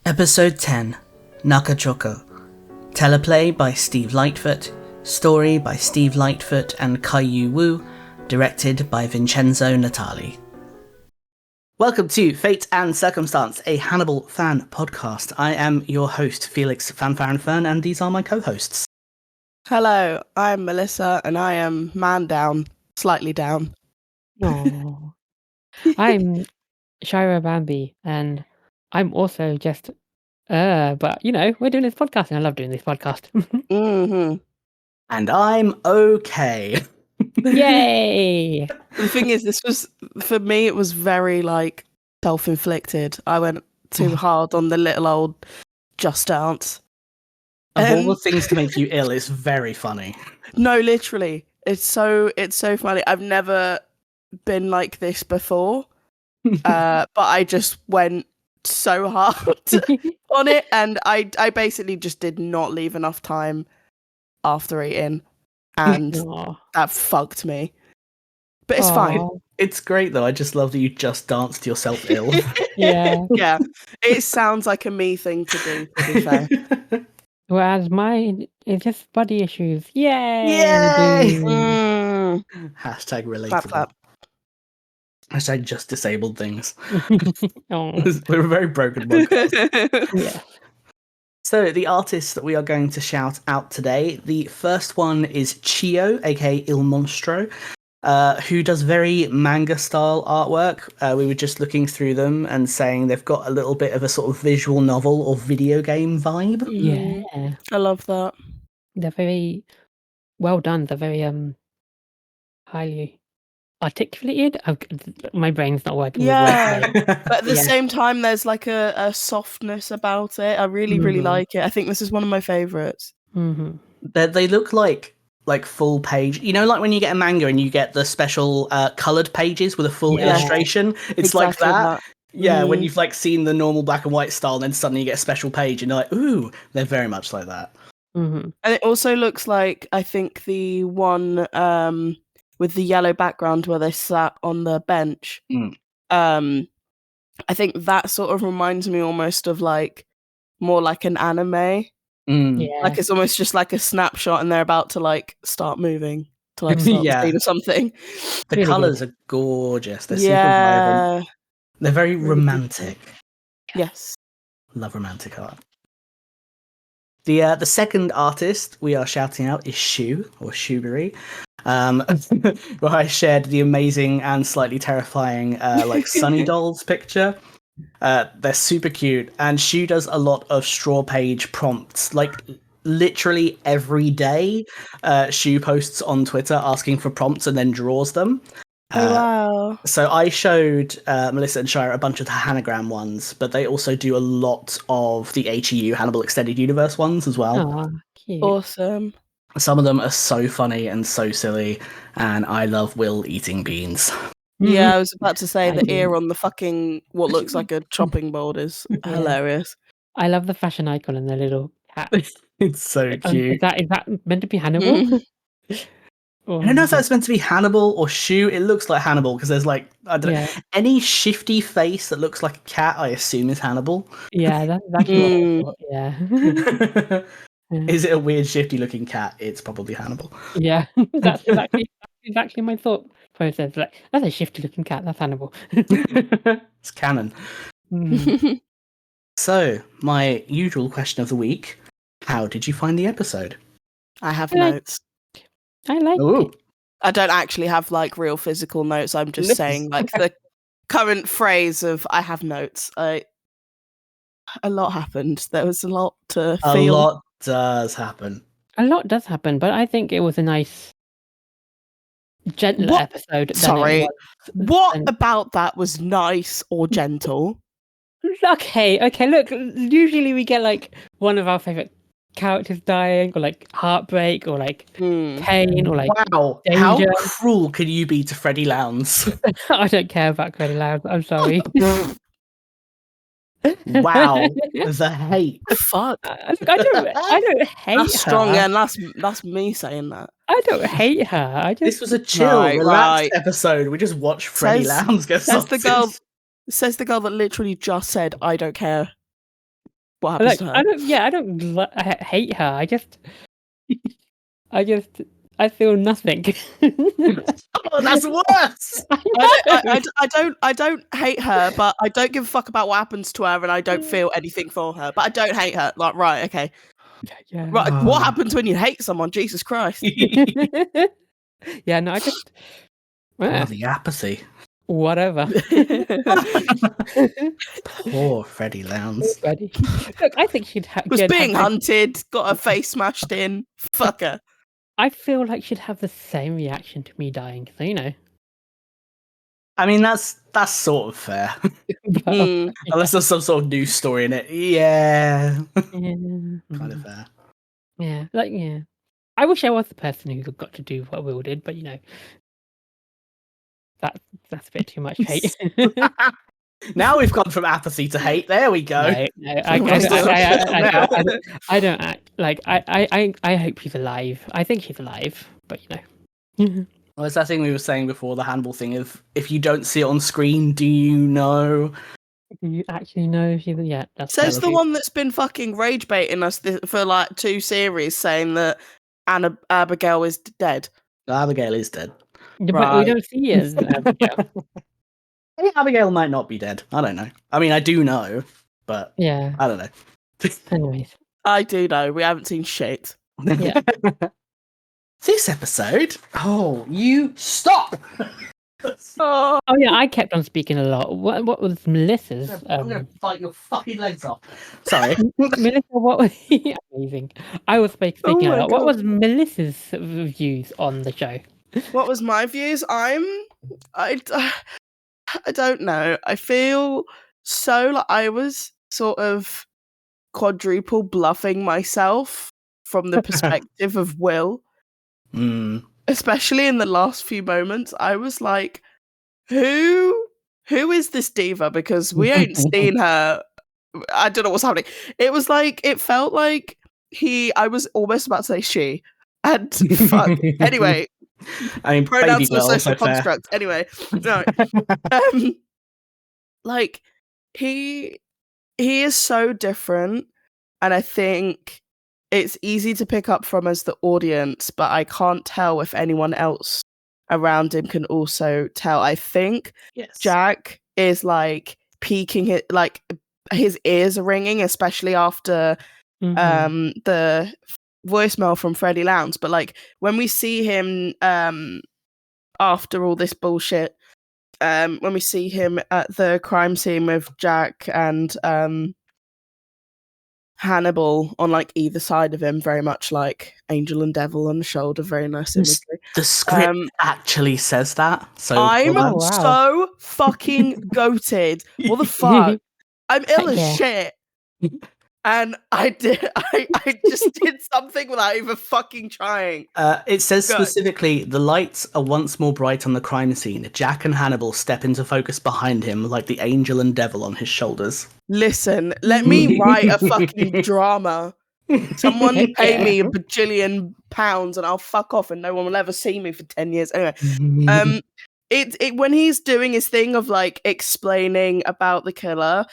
Episode 10, Naka-choko. Teleplay by Steve Lightfoot. Story by Steve Lightfoot and Kai-Yu Wu. Directed by Vincenzo Natali. Welcome to Fate and Circumstance, a Hannibal fan podcast. I am your host, Felix Fanfaron Fern, and these are my co-hosts. Hello, I'm Melissa, and I am man down, slightly down. Oh, I'm Shaira Bambi, and I'm also just, but you know, we're doing this podcast, and I love doing this podcast. Mm-hmm. And I'm okay. Yay! The thing is, this was, for me, it was very, self-inflicted. I went too hard on the little old Just Dance. Of all the things to make you ill, it's very funny. No, literally. It's so funny. I've never been like this before, but I just went so hard on it, and I basically just did not leave enough time after eating, and that fucked me. But it's fine. It's great though. I just love that you just danced yourself ill. Yeah. Yeah. It sounds like a me thing to do, to be fair. Whereas mine is just body issues. Yay! Yay! Hashtag relatable. Clap, clap. Hashtag just disabled things. Oh. We're a very broken podcast. Yeah. So the artists that we are going to shout out today, the first one is Chio, aka Il Monstro, who does very manga-style artwork. We were just looking through them and saying they've got a little bit of a sort of visual novel or video game vibe. Yeah. I love that. They're very well done. They're very highly articulated. My brain's not working. Yeah. With But at the same time, there's like a softness about it. I really, really like it. I think this is one of my favourites. Mm-hmm. They look like full page. You know, like when you get a manga and you get the special coloured pages with a full illustration? It's exactly like that. Yeah, when Mm. you've seen the normal black and white style and then suddenly you get a special page and you're like, ooh, they're very much like that. Mm-hmm. And it also looks like, I think, the one with the yellow background where they sat on the bench. I think that sort of reminds me almost of more like an anime. Yeah. Like it's almost just like a snapshot and they're about to start moving to start Yeah. the scene or something. The Really colours are gorgeous. They're super vibrant. They're very Really romantic. Yes. Love romantic art. The second artist we are shouting out is Shu, or Shubiri, where I shared the amazing and slightly terrifying Sunny Dolls picture. They're super cute, and Shu does a lot of straw page prompts. Literally every day, Shu posts on Twitter asking for prompts and then draws them. Wow. So I showed Melissa and Shaira a bunch of the Hanagram ones, but they also do a lot of the HEU Hannibal Extended Universe ones as well. Oh, cute. Awesome. Some of them are so funny and so silly, and I love Will eating beans. Yeah, I was about to say I the do. ear on the fucking what looks like a chopping board is hilarious. I love the fashion icon and the little hat. It's so cute. Is that meant to be Hannibal? I don't know if that's meant to be Hannibal or Shu. It looks like Hannibal because there's I don't know, any shifty face that looks like a cat, I assume is Hannibal. Yeah, that's exactly what I thought. Yeah. Is it a weird shifty looking cat? It's probably Hannibal. Yeah, that's exactly my thought process. That's a shifty looking cat. That's Hannibal. It's canon. Mm. So, my usual question of the week: how did you find the episode? I have notes. I like it. I don't actually have real physical notes. I'm just saying the current phrase of I have notes. A lot happened. There was a lot to feel. A lot does happen. A lot does happen, but I think it was a nice, gentler episode. Sorry, what about that was nice or gentle? Okay. Look, usually we get one of our favorite characters dying, or heartbreak, or pain, or wow, danger. How cruel can you be to Freddie Lowndes? I don't care about Freddie Lowndes. I'm sorry. Wow, the hate. Fuck. I don't hate that's her. Strong, and that's me saying that. I don't hate her. This was a chill, relaxed episode. We just watched Freddie Lowndes get says the girl that literally just said, "I don't care." What happens to her? I don't hate her. I feel nothing. Oh, that's worse. I don't hate her, but I don't give a fuck about what happens to her, and I don't feel anything for her. But I don't hate her. Like, right, okay, Yeah. right. What happens when you hate someone? Jesus Christ. Yeah, no, I just Oh, the apathy. whatever. Poor Freddie Lowndes. Ready. Look, I think she'd Was being hunted, got her face smashed in. Fuck her. I feel like she'd have the same reaction to me dying. So I mean, that's sort of fair. Unless there's some sort of news story in it. Yeah. Kind of fair. Yeah, I wish I was the person who got to do what Will did, but that's a bit too much hate. Now we've gone from apathy to hate. There we go. No, I don't act like I hope she's alive. I think she's alive, but Well, it's that thing we were saying before, the Hannibal thing of if you don't see it on screen, do you know? Do you actually know she's that's Says the one that's been fucking rage baiting us for like 2 series, saying that Abigail is dead. Abigail is dead. Yeah, but we don't see it as Abigail. I think Abigail might not be dead. I don't know. I mean, I do know, but Yeah. I don't know. Anyways. I do know. We haven't seen shit. Yeah. This episode. Oh, you stop! Oh, yeah, I kept on speaking a lot. What was Melissa's? I'm gonna fight your fucking legs off. Sorry, Melissa. What was amazing? I was speaking a lot. What was Melissa's views on the show? what was my views? I don't know. I feel so like I was sort of quadruple bluffing myself from the perspective of Will. Especially in the last few moments, I was like, who is this diva? Because we ain't seen her. I don't know what's happening. It was like, it felt like I was almost about to say she. And fuck. Anyway. I mean, pronouns baby are girl, social construct. Anyway. No. Like, he is so different. And I think it's easy to pick up from as the audience, but I can't tell if anyone else around him can also tell. I think Jack is like peeking it, like his ears are ringing, especially after the voicemail from Freddie Lowndes. But like when we see him after all this bullshit, when we see him at the crime scene with Jack and Hannibal on like either side of him, very much like angel and devil on the shoulder, very nice imagery. The script actually says that. So I'm so fucking goated. What the fuck? I'm ill as shit. And I just did something without even fucking trying. It says specifically, the lights are once more bright on the crime scene. Jack and Hannibal step into focus behind him like the angel and devil on his shoulders. Listen, let me write a fucking drama. Someone pay me £1 bajillion and I'll fuck off and no one will ever see me for 10 years. Anyway, it when he's doing his thing of like explaining about the killer,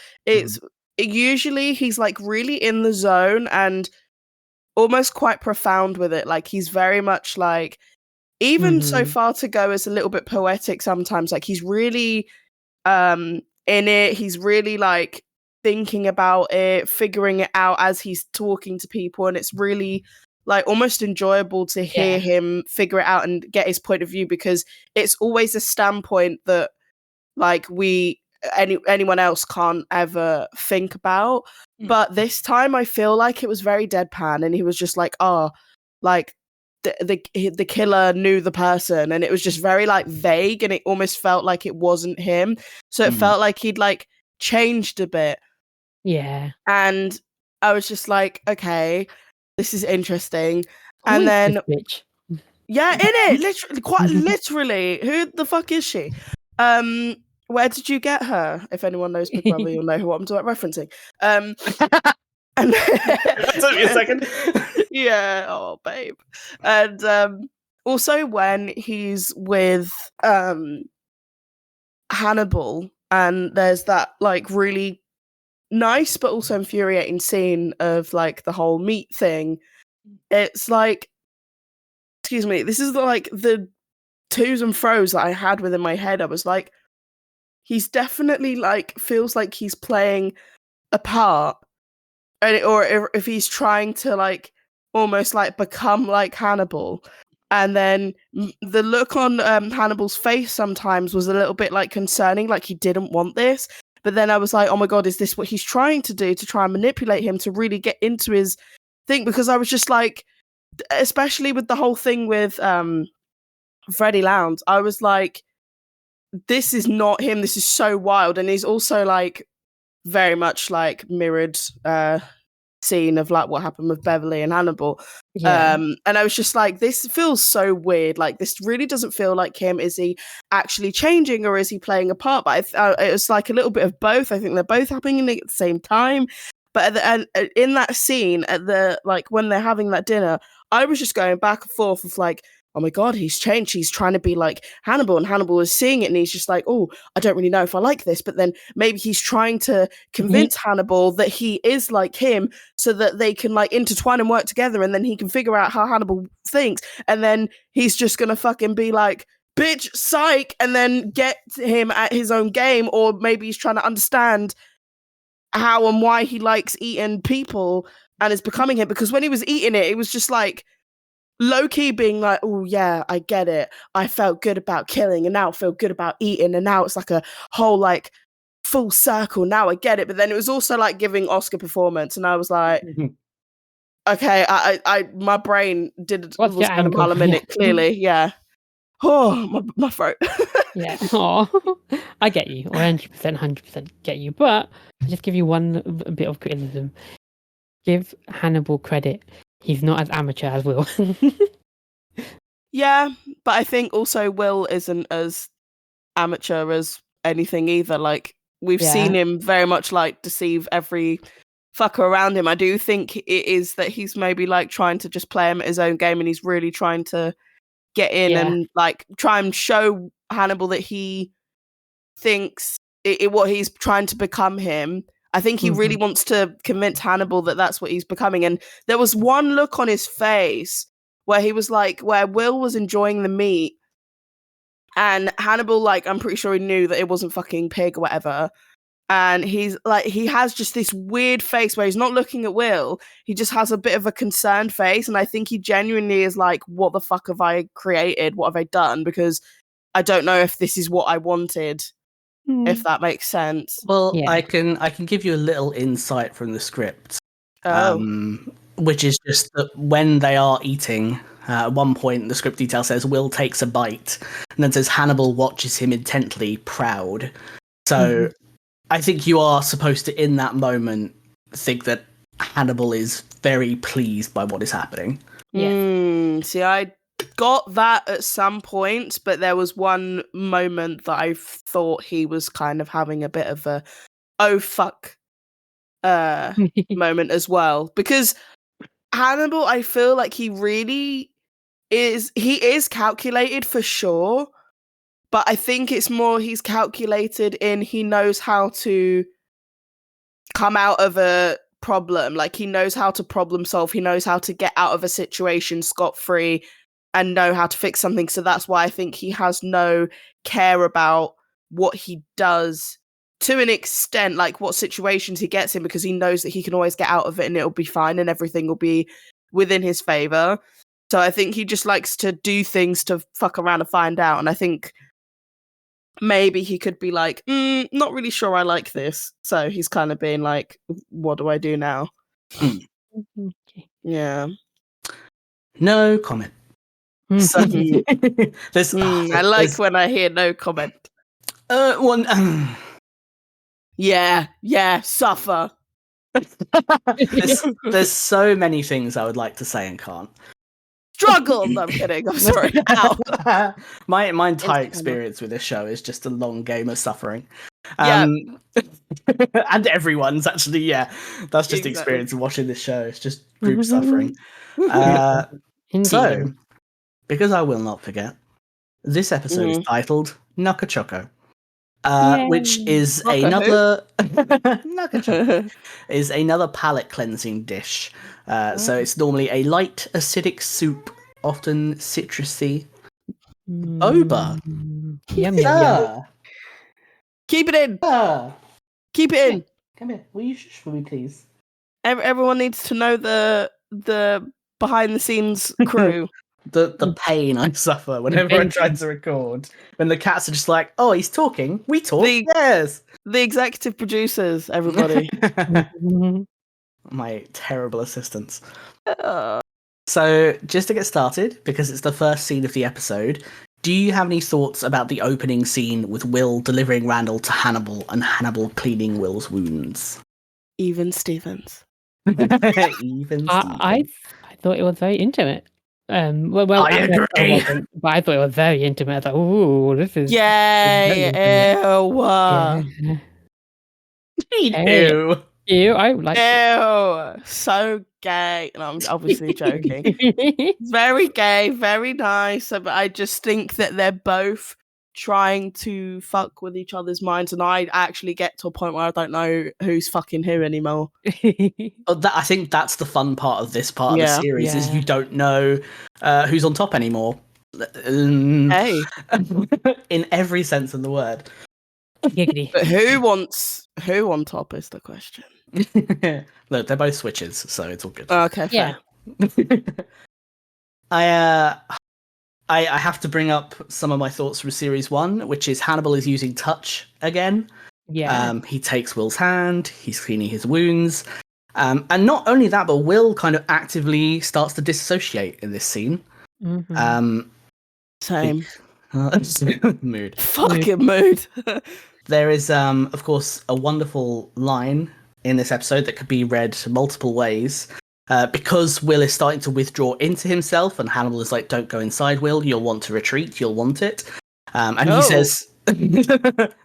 usually he's like really in the zone and almost quite profound with it. Like he's very much like, even so far to go as a little bit poetic sometimes. Like he's really in it. He's really like thinking about it, figuring it out as he's talking to people, and it's really like almost enjoyable to hear him figure it out and get his point of view, because it's always a standpoint that like anyone else can't ever think about. But this time I feel like it was very deadpan, and he was just like, like the killer knew the person, and it was just very like vague, and it almost felt like it wasn't him. So it felt like he'd like changed a bit. Yeah. And I was just like, okay, this is interesting. And then bitch. Yeah, in it, literally, quite literally. Who the fuck is she? Where did you get her? If anyone knows Big Brother, you'll know who I'm referencing. And that took me a second. Yeah, oh babe. And also when he's with Hannibal, and there's that like really nice but also infuriating scene of like the whole meat thing. It's like, excuse me, this is like the twos and fros that I had within my head. I was like, he's definitely like feels like he's playing a part, or if he's trying to like almost like become like Hannibal. And then the look on Hannibal's face sometimes was a little bit like concerning, like he didn't want this. But then I was like, oh my God, is this what he's trying to do to try and manipulate him to really get into his thing? Because I was just like, especially with the whole thing with Freddie Lounds, I was like, this is not him. This is so wild. And he's also like very much like mirrored scene of like what happened with Beverly and Hannibal. Yeah. And I was just like, this feels so weird. Like, this really doesn't feel like him. Is he actually changing or is he playing a part? But it was like a little bit of both. I think they're both happening at the same time. But in that scene, at the like when they're having that dinner, I was just going back and forth of like, oh my God, he's changed. He's trying to be like Hannibal, and Hannibal is seeing it, and he's just like, oh, I don't really know if I like this. But then maybe he's trying to convince Hannibal that he is like him, so that they can like intertwine and work together, and then he can figure out how Hannibal thinks, and then he's just gonna fucking be like, bitch, psych, and then get him at his own game. Or maybe he's trying to understand how and why he likes eating people and is becoming him. Because when he was eating it, it was just like low-key being like, oh yeah, I get it. I felt good about killing, and now I feel good about eating, and now it's like a whole like full circle. Now I get it. But then it was also like giving Oscar performance, and I was like, okay, I my brain was your going a angle? mile a minute, Yeah. clearly, yeah. Oh, my throat. Yeah. Oh, I get you. 100% get you. But I'll just give you one bit of criticism. Give Hannibal credit. He's not as amateur as Will. Yeah, but I think also Will isn't as amateur as anything either. Like, we've seen him very much like deceive every fucker around him. I do think it is that he's maybe like trying to just play him at his own game, and he's really trying to get in and like try and show Hannibal that he thinks what he's trying to become him. I think he really wants to convince Hannibal that that's what he's becoming. And there was one look on his face where he was like, where Will was enjoying the meat, and Hannibal, like, I'm pretty sure he knew that it wasn't fucking pig or whatever. And he's like, he has just this weird face where he's not looking at Will. He just has a bit of a concerned face. And I think he genuinely is like, what the fuck have I created? What have I done? Because I don't know if this is what I wanted. If that makes sense. Well, I can give you a little insight from the script, which is just that when they are eating, at one point the script detail says Will takes a bite, and then says Hannibal watches him intently, proud. So I think you are supposed to, in that moment, think that Hannibal is very pleased by what is happening. See, I got that at some point, but there was one moment that I thought he was kind of having a bit of a oh fuck moment as well, because Hannibal, I feel like he really is calculated for sure, but I think it's more he's calculated in he knows how to come out of a problem. Like, he knows how to problem solve, he knows how to get out of a situation scot-free and know how to fix something. So that's why I think he has no care about what he does, to an extent, like what situations he gets in, because he knows that he can always get out of it and it'll be fine and everything will be within his favor. So I think he just likes to do things to fuck around and find out. And I think maybe he could be like, not really sure I like this. So he's kind of being like, what do I do now? Yeah. No comment. So, I like when I hear no comment. Yeah, suffer. There's so many things I would like to say and can't. Struggle! No, I'm kidding. I'm sorry. Ow. My entire experience with this show is just a long game of suffering. Yeah. And everyone's actually, that's just experience of watching this show. It's just group suffering. So, because I will not forget, this episode is titled Naka-choko. which is Naka who? another Naka-choko is another palate cleansing dish. So it's normally a light acidic soup, often citrusy. Boba. Yum, yum, yum. Keep it in. Keep it in. Come here. Will you shush for me, please? Everyone needs to know the behind the scenes crew. The pain I suffer whenever I try to record. When the cats are just like, oh, he's talking. We talk. Yes. The executive producers, everybody. My terrible assistants. Uh, So, just to get started, because it's the first scene of the episode, do you have any thoughts about the opening scene with Will delivering Randall to Hannibal and Hannibal cleaning Will's wounds? Even Stevens. Even I thought it was very intimate. Well, I actually, agree. wasn't, but I thought it was very intimate. I was like, ooh, this is Yay! Ew. yeah. Hey. Ew. Ew, I like it. Ew. So gay. And I'm obviously joking. Very gay, very nice. But I just think that they're both trying to fuck with each other's minds, and I actually get to a point where I don't know who's fucking who anymore. I think that's the fun part of this part of the series is Yeah. you don't know who's on top anymore. Hey, In every sense of the word. Giggity. but who on top is the question. Look, they're both switches, so it's all good. Okay, fair. Yeah. I have to bring up some of my thoughts from series 1, which is Hannibal is using touch again. Yeah. He takes Will's hand, he's cleaning his wounds. And not only that, but Will kind of actively starts to dissociate in this scene. Mhm. Same. Mood. Fucking mood. There is, of course, a wonderful line in this episode that could be read multiple ways. Because Will is starting to withdraw into himself, and Hannibal is like, don't go inside, Will, you'll want to retreat, you'll want it. And he says,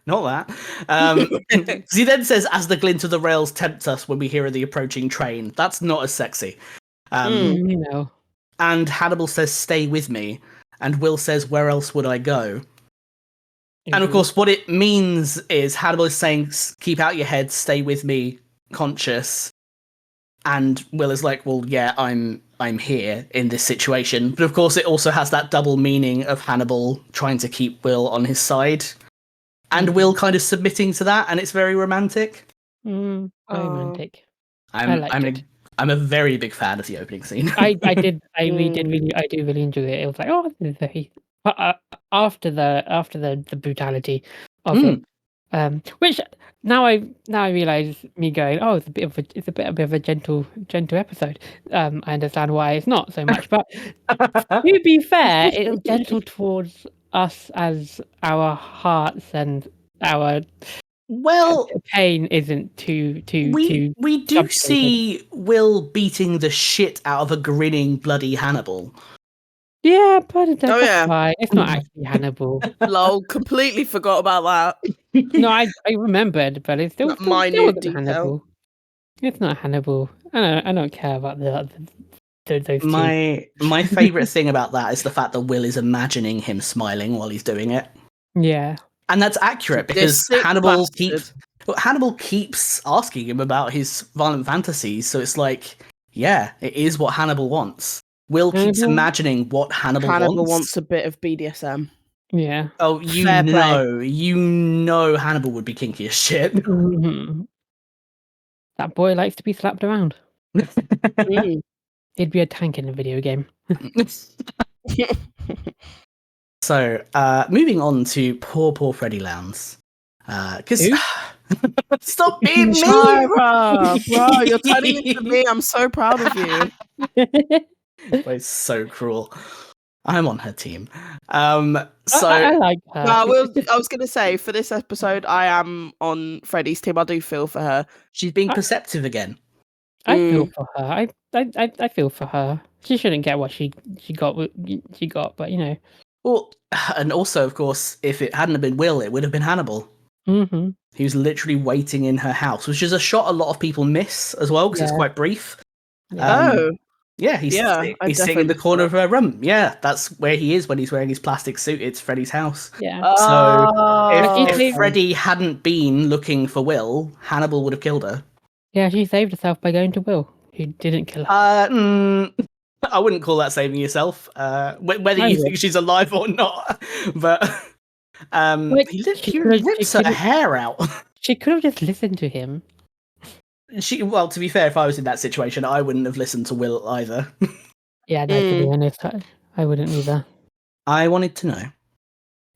not that. He then says, as the glint of the rails tempts us when we hear the approaching train. That's not as sexy. No. And Hannibal says, stay with me. And Will says, where else would I go? And of course, what it means is Hannibal is saying, keep out your head, stay with me, conscious. And Will is like, well, yeah, I'm here in this situation. But of course, it also has that double meaning of Hannibal trying to keep Will on his side. And Will kind of submitting to that, and it's very romantic. Very romantic. I'm a very big fan of the opening scene. I do really enjoy it. It was like, oh, this is very after the brutality of it. Which now I realize me going, oh, it's a bit of a gentle episode. I understand why it's not so much, but to be fair, it's gentle towards us as our hearts and our pain isn't too we do see Will beating the shit out of a grinning bloody Hannibal. Yeah, but yeah. fine. It's not actually Hannibal. Lol, completely forgot about that. No, I remembered, but it's still minute wasn't detail. Hannibal. It's not Hannibal. I don't care about those two. My favourite thing about that is the fact that Will is imagining him smiling while he's doing it. Yeah. And that's accurate because Hannibal keeps asking him about his violent fantasies, so it's like, yeah, it is what Hannibal wants. Will keeps imagining what Hannibal wants. Hannibal wants a bit of BDSM. Yeah. Oh, you know Hannibal would be kinky as shit. Mm-hmm. That boy likes to be slapped around. He'd be a tank in a video game. So, moving on to poor Freddie Lowndes. Because stop being mean, Shaira, bro, you're turning into me. I'm so proud of you. It's so cruel. I'm on her team. So I like her. No, I was gonna say for this episode, I am on Freddie's team. I do feel for her. She's being perceptive again. I feel for her. I feel for her. She shouldn't get what she got, but you know. Well, and also, of course, if it hadn't have been Will, it would have been Hannibal. Mm-hmm. He was literally waiting in her house, which is a shot a lot of people miss as well because it's quite brief. Oh, Yeah, he's I he's sitting in the definitely corner saw of her room. Yeah, that's where he is when he's wearing his plastic suit. It's Freddy's house. Yeah. So Oh, if She- Freddy hadn't been looking for Will, Hannibal would have killed her. Yeah, she saved herself by going to Will, who didn't kill her. I wouldn't call that saving yourself. Whether I you would. think she's alive or not, but Like, he rips her hair out. She could have just listened to him. Well, to be fair, if I was in that situation, I wouldn't have listened to Will either. Yeah, no, to be honest, I wouldn't either. I wanted to know,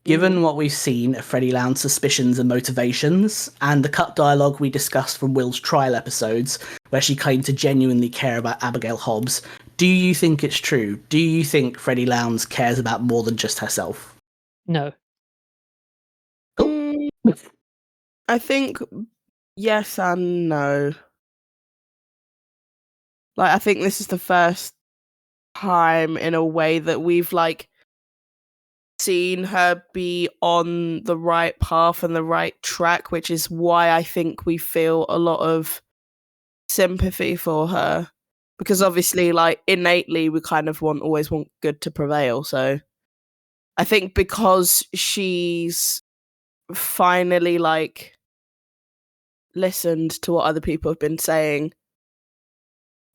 given what we've seen of Freddie Lounge's suspicions and motivations, and the cut dialogue we discussed from Will's trial episodes, where she claimed to genuinely care about Abigail Hobbs, do you think it's true? Do you think Freddie Lounge cares about more than just herself? No. I think yes and no. Like, I think this is the first time in a way that we've like seen her be on the right path and the right track, which is why I think we feel a lot of sympathy for her. Because obviously, like, innately we kind of always want good to prevail. So I think because she's finally like listened to what other people have been saying,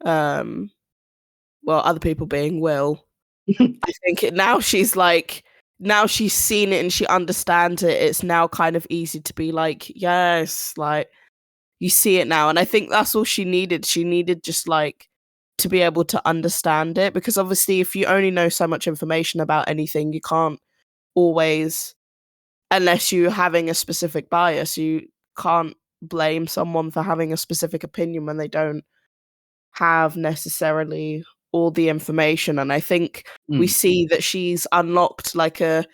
well, other people being Will, I think now she's seen it and she understands it. It's now kind of easy to be like, yes, like you see it now. And I think that's all she needed. She needed just like to be able to understand it, because obviously if you only know so much information about anything, you can't always, unless you're having a specific bias, you can't blame someone for having a specific opinion when they don't have necessarily all the information. And I think we see that she's unlocked like the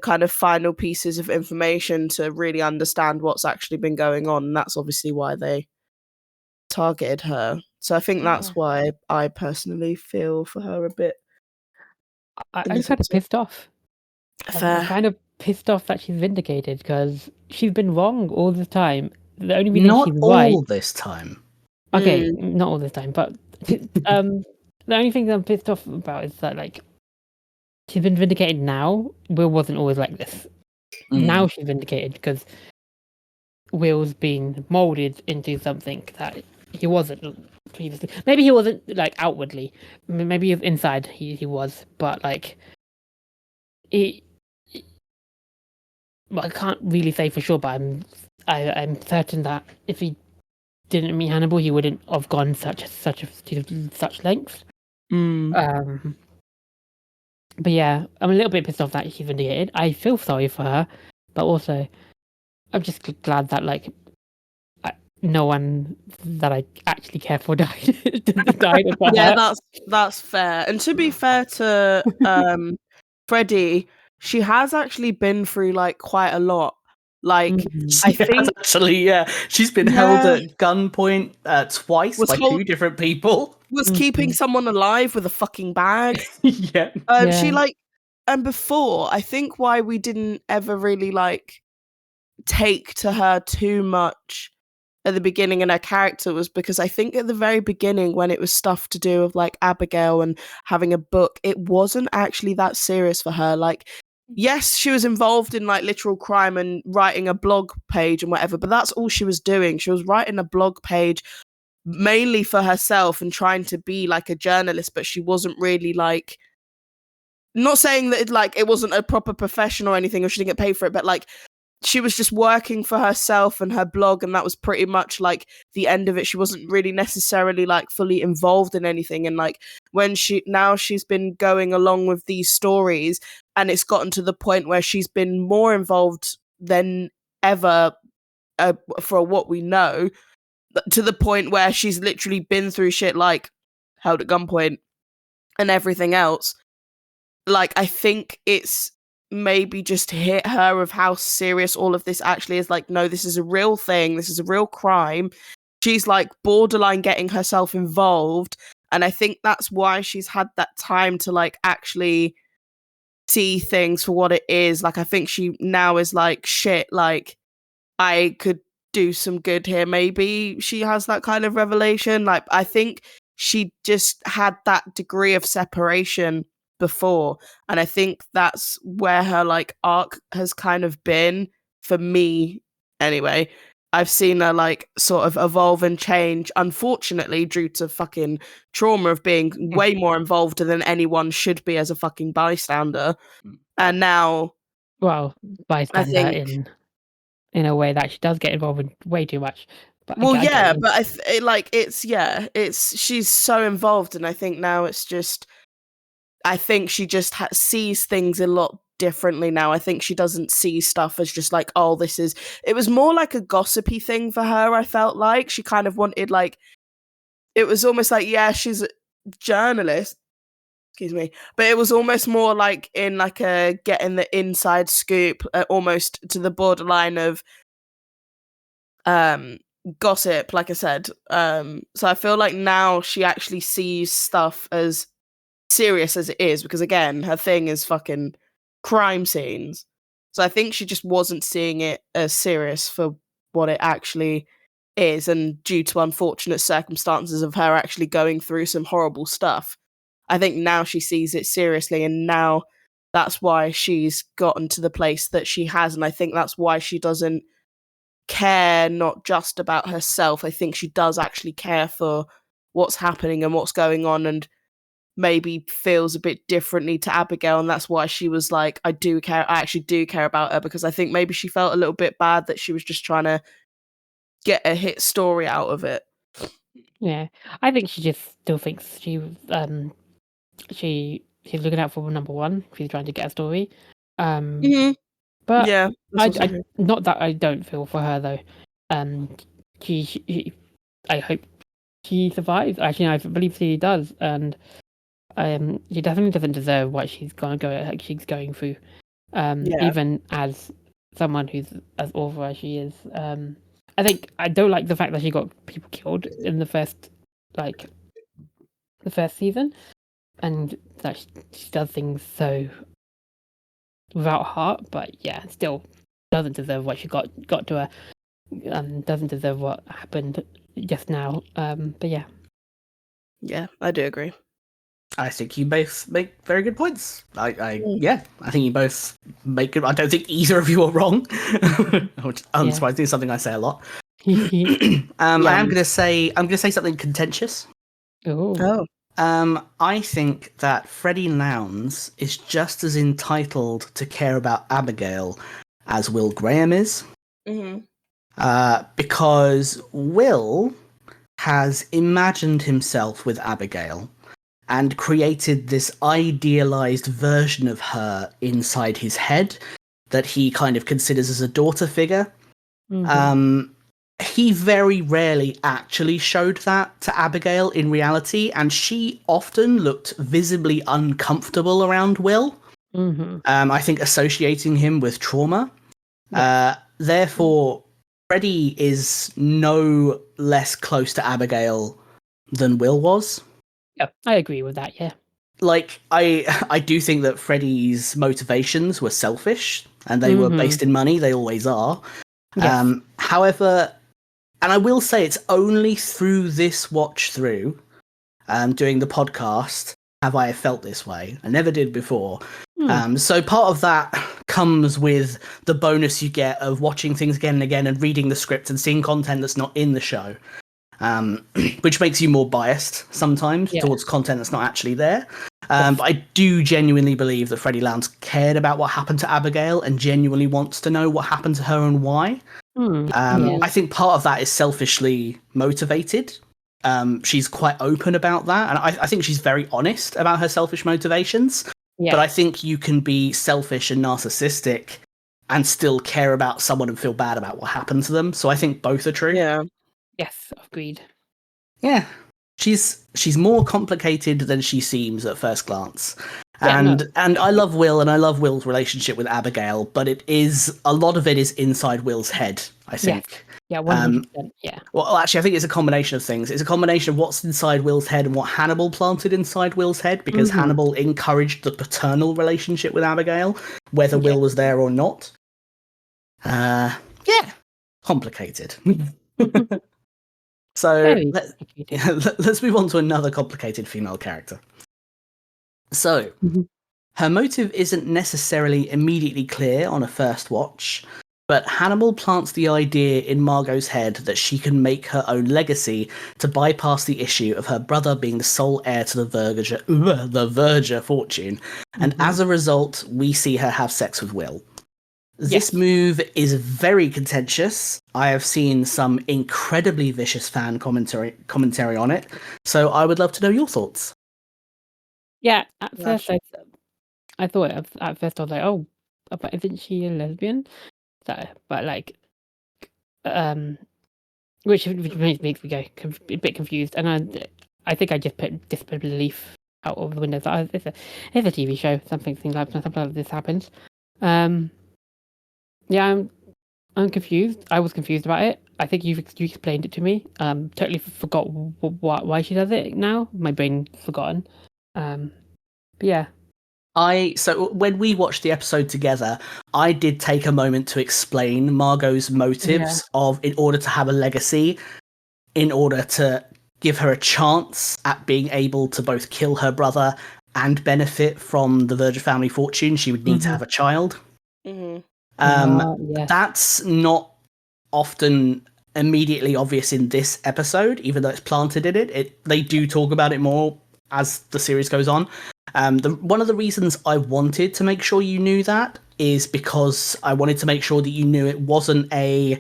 kind of final pieces of information to really understand what's actually been going on. And that's obviously why they targeted her. So I think that's why I personally feel for her a bit. I'm kind of pissed off. Fair. I'm kind of pissed off that she's vindicated, because she's been wrong all the time. The only reason Not she's all right. this time. Okay, not all this time, but the only thing that I'm pissed off about is that like she's been vindicated now. Will wasn't always like this. Now she's vindicated because Will's been molded into something that he wasn't previously. Maybe he wasn't like outwardly. Maybe inside he was, but like well, I can't really say for sure, but I'm certain that if he didn't meet Hannibal, he wouldn't have gone such lengths. But yeah, I'm a little bit pissed off that she's vindicated. I feel sorry for her, but also I'm just glad that like no one that I actually care for died. Yeah, that's fair. And to be fair to Freddie, she has actually been through like quite a lot. Like I think actually, she's been held at gunpoint twice by two different people. Was keeping someone alive with a fucking bag. Yeah. She like, and before, I think why we didn't ever really like take to her too much at the beginning in her character was because I think at the very beginning, when it was stuff to do with like Abigail and having a book, it wasn't actually that serious for her. Like, yes, she was involved in like literal crime and writing a blog page and whatever, but that's all she was doing. She was writing a blog page mainly for herself and trying to be like a journalist, but she wasn't really like, not saying that it wasn't a proper profession or anything, or she didn't get paid for it, but like she was just working for herself and her blog, and that was pretty much like the end of it. She wasn't really necessarily like fully involved in anything. And like when she's been going along with these stories, and it's gotten to the point where she's been more involved than ever for what we know, to the point where she's literally been through shit like held at gunpoint and everything else. Like, I think it's maybe just hit her of how serious all of this actually is. Like, no, this is a real thing. This is a real crime. She's like borderline getting herself involved. And I think that's why she's had that time to like actually see things for what it is. Like, I think she now is like, shit, like I could do some good here. Maybe she has that kind of revelation. Like, I think she just had that degree of separation before, and I think that's where her like arc has kind of been for me anyway. I've seen her like sort of evolve and change, unfortunately, due to fucking trauma of being way more involved than anyone should be as a fucking bystander. And now, Well, bystander think- in a way that she does get involved in way too much. But well, I get yeah, you. but it's she's so involved, and I think now it's just, I think she just sees things a lot differently now. I think she doesn't see stuff as just like, oh, this is. It was more like a gossipy thing for her. I felt like she kind of wanted like, it was almost like, yeah, she's a journalist. Excuse me, but it was almost more like in like a getting the inside scoop, almost to the borderline of gossip, like I said. So I feel like now she actually sees stuff as serious as it is, because again, her thing is fucking crime scenes. So I think she just wasn't seeing it as serious for what it actually is, and due to unfortunate circumstances of her actually going through some horrible stuff, I think now she sees it seriously, and now that's why she's gotten to the place that she has, and I think that's why she doesn't care not just about herself. I think she does actually care for what's happening and what's going on, and maybe feels a bit differently to Abigail, and that's why she was like, I actually do care about her, because I think maybe she felt a little bit bad that she was just trying to get a hit story out of it. Yeah, I think she just still thinks she's looking out for number one. She's trying to get a story. But Yeah, I not that I don't feel for her though. She I hope she survives. Actually, I believe she does, and she definitely doesn't deserve what she's going through. Even as someone who's as awful as she is. I think I don't like the fact that she got people killed in the first season, and that she does things so without heart. But yeah, still doesn't deserve what she got to her, and doesn't deserve what happened just now. But yeah, I do agree. I think you both make very good points. I think you both make good. I don't think either of you are wrong, which unsurprisingly is something I say a lot. I am going to say something contentious. Oh. I think that Freddie Lowndes is just as entitled to care about Abigail as Will Graham is. Because Will has imagined himself with Abigail and created this idealized version of her inside his head that he kind of considers as a daughter figure. He very rarely actually showed that to Abigail in reality, and she often looked visibly uncomfortable around Will. I think associating him with trauma. Therefore, Freddie is no less close to Abigail than Will was. Yeah, I agree with that, yeah. Like, I do think that Freddie's motivations were selfish, and they were based in money. They always are. Yes. However, and I will say it's only through this watch through, doing the podcast, have I felt this way. I never did before. So part of that comes with the bonus you get of watching things again and again and reading the script and seeing content that's not in the show. Which makes you more biased sometimes towards content that's not actually there. But I do genuinely believe that Freddie Lowndes cared about what happened to Abigail and genuinely wants to know what happened to her and why. I think part of that is selfishly motivated. She's quite open about that, and I think she's very honest about her selfish motivations. But I think you can be selfish and narcissistic and still care about someone and feel bad about what happened to them. So I think both are true. Yeah. Yes, agreed. Yeah. She's more complicated than she seems at first glance. And I love Will, and I love Will's relationship with Abigail, but a lot of it is inside Will's head, I think. Yes. Yeah, 100%, yeah. Well, actually, I think it's a combination of things. It's a combination of what's inside Will's head and what Hannibal planted inside Will's head, because Hannibal encouraged the paternal relationship with Abigail, whether Will was there or not. Complicated. So Very let's move on to another complicated female character. So Mhm. her motive isn't necessarily immediately clear on a first watch, but Hannibal plants the idea in Margot's head that she can make her own legacy to bypass the issue of her brother being the sole heir to the Verger fortune, and as a result, we see her have sex with Will. This Yes. move is very contentious. I have seen some incredibly vicious fan commentary on it, so I would love to know your thoughts. Yeah, at Yeah. first I thought at first I was like, oh, but isn't she a lesbian? So, but like, which makes me go a bit confused, and I think I just put disbelief out of the window. So it's a TV show. Something like this happens. Yeah, I'm confused. I was confused about it. I think you explained it to me. Totally forgot why she does it now. My brain's forgotten. But yeah. So when we watched the episode together, I did take a moment to explain Margot's motives in order to have a legacy, in order to give her a chance at being able to both kill her brother and benefit from the Verger family fortune. She would need to have a child. Mm-hmm. Yes. That's not often immediately obvious in this episode, even though it's planted in it. They do talk about it more as the series goes on. One of the reasons I wanted to make sure you knew that is because I wanted to make sure that you knew it wasn't a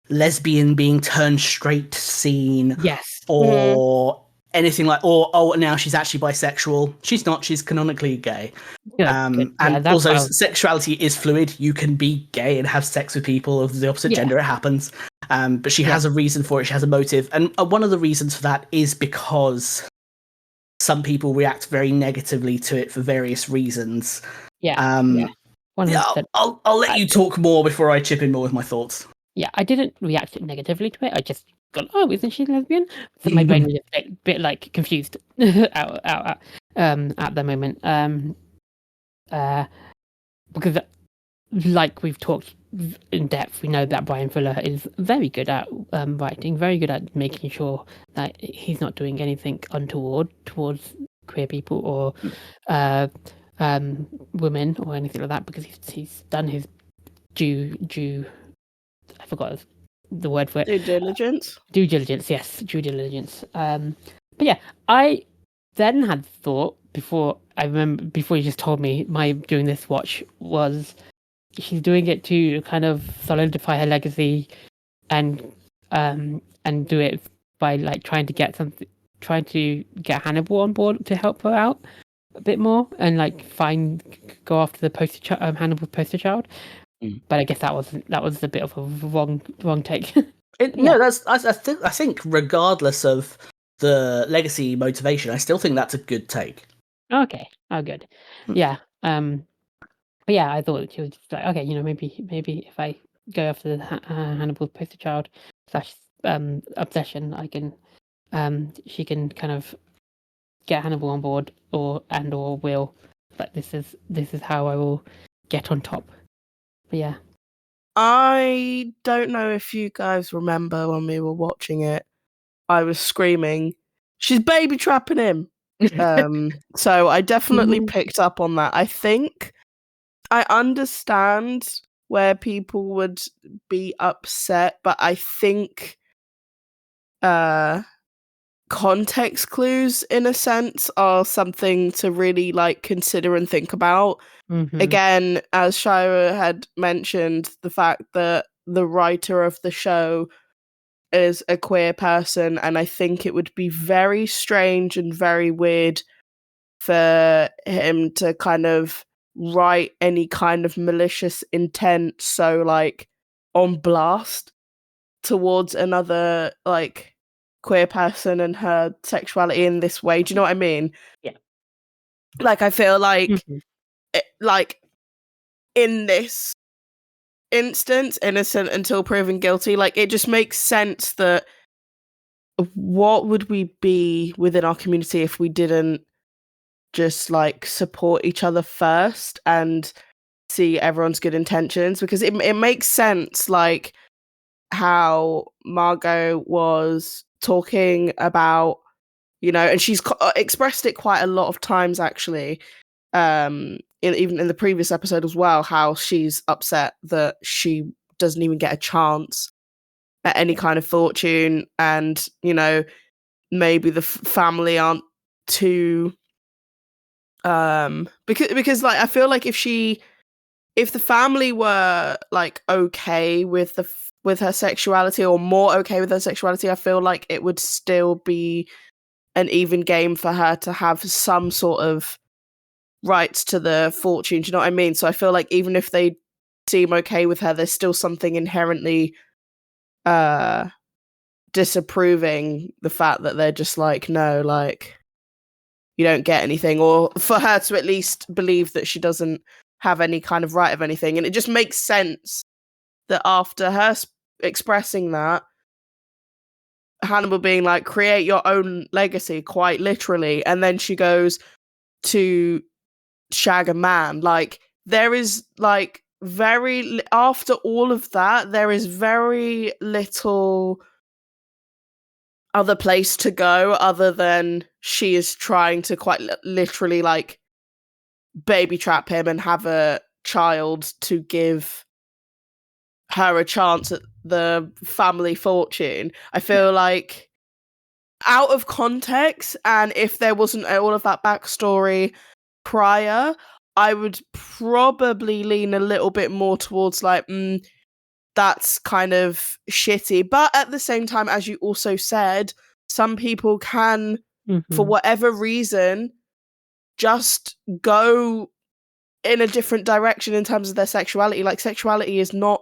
lesbian being turned straight scene, Yes. or anything like, or now she's actually bisexual. She's not. She's canonically gay. Good. And also, sexuality is fluid. You can be gay and have sex with people of the opposite gender. It happens. But she has a reason for it. She has a motive. And one of the reasons for that is because some people react very negatively to it for various reasons. I'll let you talk more before I chip in more with my thoughts. Yeah, I didn't react negatively to it. I just gone, oh, isn't she lesbian? So my brain was a bit like confused out at the moment. Because like we've talked in depth, we know that Brian Fuller is very good at writing, very good at making sure that he's not doing anything untoward towards queer people or women or anything like that, because he's done his due I forgot the word for it. Due diligence. Due diligence, yes, due diligence. But yeah, I then had thought before you just told me my doing this watch was she's doing it to kind of solidify her legacy and do it by like trying to get Hannibal on board to help her out a bit more and like go after the Hannibal's poster child. But I guess that was a bit of a wrong take. No, that's I think regardless of the legacy motivation, I still think that's a good take. Okay. Oh, good. Yeah. But yeah, I thought she was just like, okay, maybe if I go after the Hannibal's poster child / obsession, I can she can kind of get Hannibal on board or will. But this is how I will get on top. But yeah. I don't know if you guys remember when we were watching it, I was screaming, she's baby trapping him. So I definitely picked up on that. I think I understand where people would be upset, but I think context clues, in a sense, are something to really like consider and think about. Again, as Shaira had mentioned, the fact that the writer of the show is a queer person, and I think it would be very strange and very weird for him to kind of write any kind of malicious intent so like on blast towards another like queer person and her sexuality in this way. Do you know what I mean? Yeah. Like I feel like like in this instance, innocent until proven guilty, like it just makes sense that what would we be within our community if we didn't just like support each other first and see everyone's good intentions? Because it makes sense like how Margot was talking about, and she's expressed it quite a lot of times actually, even in the previous episode as well, how she's upset that she doesn't even get a chance at any kind of fortune, and maybe the family aren't too because like I feel like if the family were like okay with with her sexuality, or more okay with her sexuality, I feel like it would still be an even game for her to have some sort of rights to the fortune. Do you know what I mean? So I feel like even if they seem okay with her, there's still something inherently disapproving the fact that they're just like, no, like, you don't get anything, or for her to at least believe that she doesn't have any kind of right of anything. And it just makes sense that after her expressing that, Hannibal being like, create your own legacy, quite literally, and then she goes to shag a man. Like, there is like after all of that, there is very little other place to go other than she is trying to quite literally like baby trap him and have a child to give her a chance at the family fortune. I feel like out of context, and if there wasn't all of that backstory prior, I would probably lean a little bit more towards like, that's kind of shitty. But at the same time, as you also said, some people can, for whatever reason, just go in a different direction in terms of their sexuality. Like, sexuality is not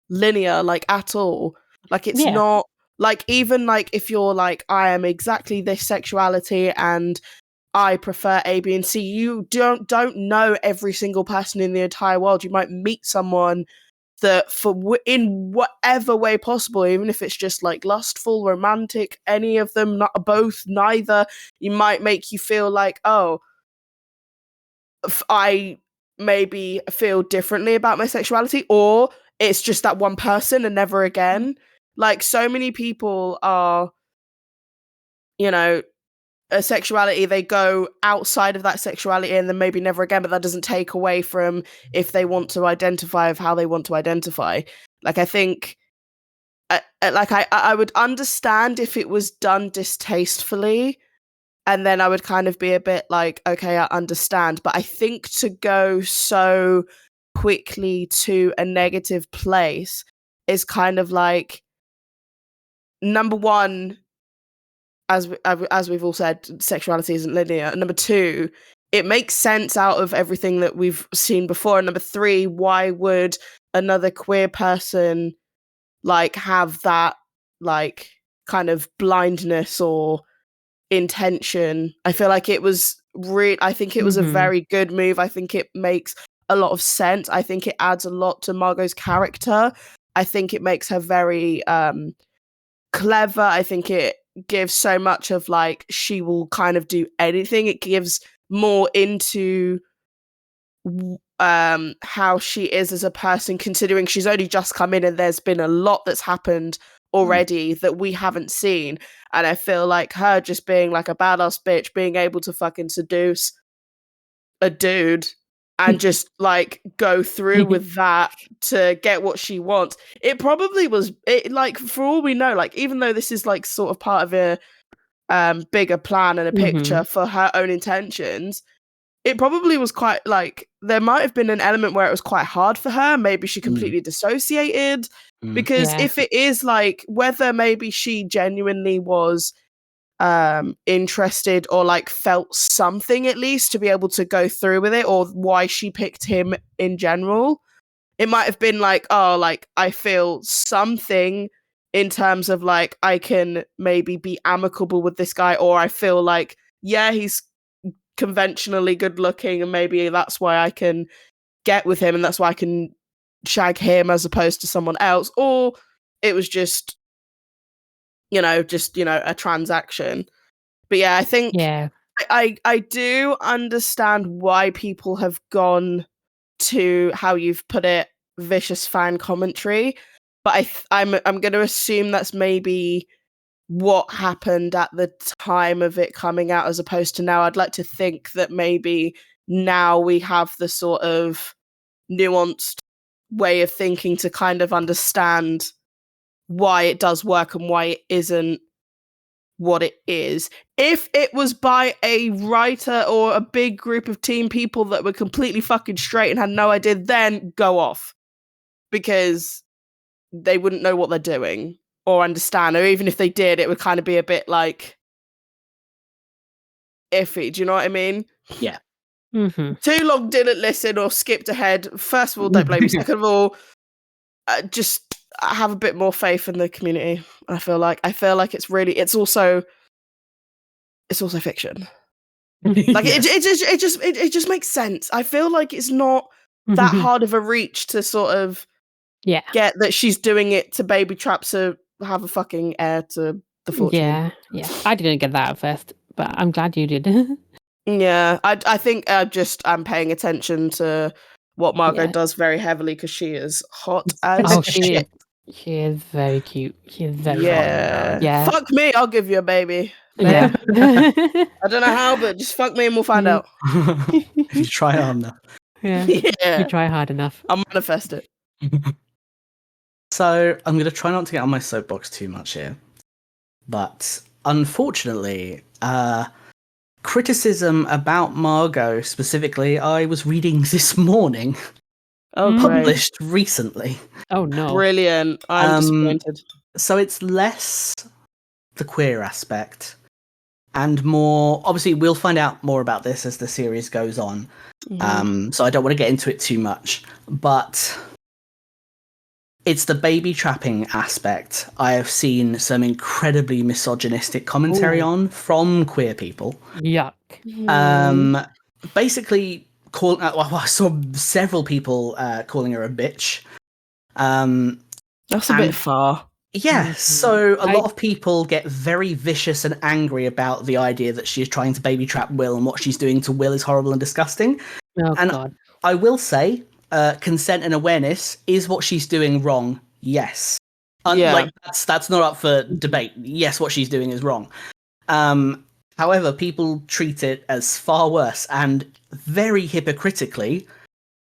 linear, like, at all. Like, it's not like, even like if you're like, I am exactly this sexuality and I prefer A, B, and C, you don't know every single person in the entire world. You might meet someone that in whatever way possible, even if it's just like lustful, romantic, any of them, not both, neither, you might make you feel like, oh, I maybe feel differently about my sexuality, or it's just that one person and never again. Like, so many people are, a sexuality, they go outside of that sexuality and then maybe never again, but that doesn't take away from if they want to identify of how they want to identify. Like, I think I would understand if it was done distastefully, and then I would kind of be a bit like, okay, I understand. But I think to go so quickly to a negative place is kind of like, number one, as we've all said, sexuality isn't linear. And number two, it makes sense out of everything that we've seen before. And number three, why would another queer person like have that like kind of blindness or intention? I feel like it was I think it was a very good move. I think it makes a lot of sense. I think it adds a lot to Margot's character. I think it makes her very clever. I think it gives so much of like, she will kind of do anything. It gives more into how she is as a person, considering she's only just come in and there's been a lot that's happened already that we haven't seen. And I feel like her just being like a badass bitch, being able to fucking seduce a dude and just like go through with that to get what she wants. It probably was like, for all we know, like, even though this is like sort of part of a bigger plan and a picture for her own intentions, it probably was quite like, there might have been an element where it was quite hard for her. Maybe she completely dissociated, because if it is like, whether maybe she genuinely was interested or like felt something at least to be able to go through with it, or why she picked him in general, it might have been like, oh, like, I feel something in terms of like, I can maybe be amicable with this guy, or I feel like, yeah, he's conventionally good looking and maybe that's why I can get with him and that's why I can shag him as opposed to someone else, or it was just a transaction. But yeah, I think I do understand why people have gone to, how you've put it, vicious fan commentary, but I'm going to assume that's maybe what happened at the time of it coming out as opposed to now. I'd like to think that maybe now we have the sort of nuanced way of thinking to kind of understand why it does work and why it isn't what it is. If it was by a writer or a big group of team people that were completely fucking straight and had no idea, then go off. Because they wouldn't know what they're doing or understand. Or even if they did, it would kind of be a bit like iffy. Do you know what I mean? Yeah. Too long didn't listen or skipped ahead. First of all, don't blame me. Second of all, just have a bit more faith in the community. I feel like it's also fiction. Like it just makes sense. I feel like it's not that hard of a reach to sort of get that she's doing it to baby trap to have a fucking heir to the fortune. Yeah. I didn't get that at first, but I'm glad you did. Yeah, I think I'm paying attention to what Margot does very heavily because she is hot as shit. She is very cute. She is very hot. Yeah. Fuck me, I'll give you a baby. Yeah. I don't know how, but just fuck me and we'll find out. If you try hard enough. Yeah. You try hard enough. I'll manifest it. So I'm going to try not to get on my soapbox too much here. But unfortunately, criticism about Margot specifically, I was reading this morning. Published recently. Oh no. Brilliant. I'm disappointed. So it's less the queer aspect and more, obviously we'll find out more about this as the series goes on. So I don't want to get into it too much, but it's the baby trapping aspect. I have seen some incredibly misogynistic commentary on from queer people. Yuck. Basically, I saw several people calling her a bitch. That's a bit far. Yeah, so a lot of people get very vicious and angry about the idea that she is trying to baby trap Will, and what she's doing to Will is horrible and disgusting. God. I will say, consent and awareness is what she's doing wrong. Yes. Like that's not up for debate. Yes, what she's doing is wrong. However, people treat it as far worse and very hypocritically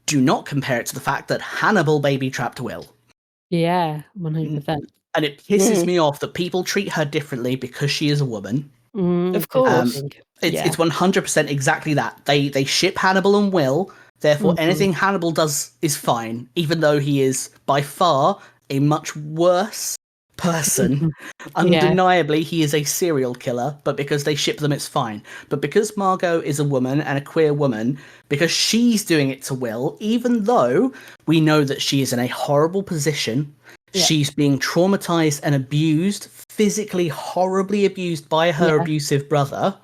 do not compare it to the fact that Hannibal baby trapped Will. Yeah, 100%. And it pisses me off that people treat her differently because she is a woman. Of course. It's 100% exactly that. They ship Hannibal and Will, therefore anything Hannibal does is fine, even though he is by far a much worse person. Undeniably, he is a serial killer, but because they ship them, it's fine. But because Margot is a woman and a queer woman, because she's doing it to Will, even though we know that she is in a horrible position, she's being traumatized and abused, physically horribly abused by her abusive brother.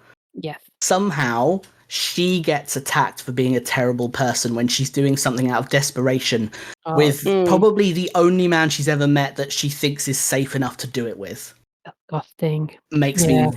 Somehow she gets attacked for being a terrible person when she's doing something out of desperation with probably the only man she's ever met that she thinks is safe enough to do it with. Disgusting. Makes me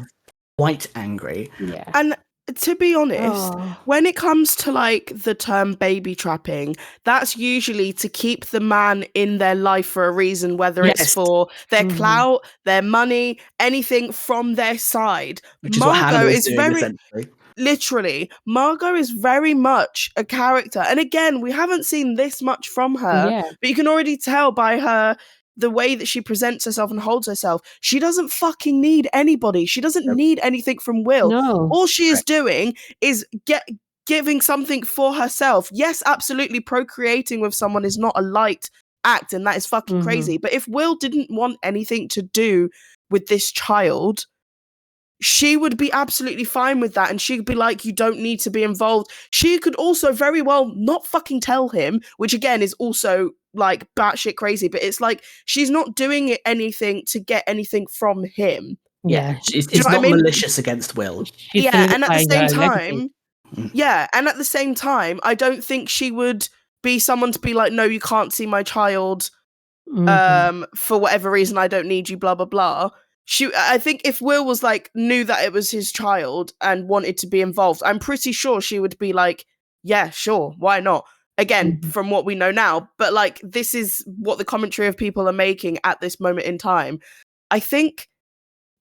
quite angry. Yeah. And to be honest, when it comes to like the term baby trapping, that's usually to keep the man in their life for a reason, whether it's for their clout, their money, anything from their side. Which is what Hannibal is doing, essentially. Literally, Margot is very much a character. And again, we haven't seen this much from her, but you can already tell by the way that she presents herself and holds herself. She doesn't fucking need anybody. She doesn't need anything from Will. No. All she is doing is giving something for herself. Yes, absolutely, procreating with someone is not a light act, and that is fucking crazy. But if Will didn't want anything to do with this child, she would be absolutely fine with that, and she'd be like, you don't need to be involved. She could also very well not fucking tell him, which again is also like batshit crazy, but it's like she's not doing anything to get anything from him. It's not malicious against Will. And at the same time, I don't think she would be someone to be like, no, you can't see my child for whatever reason, I don't need you, blah blah blah. I think if Will was like, knew that it was his child and wanted to be involved, I'm pretty sure she would be like, yeah, sure, why not? Again, from what we know now, but like, this is what the commentary of people are making at this moment in time. I think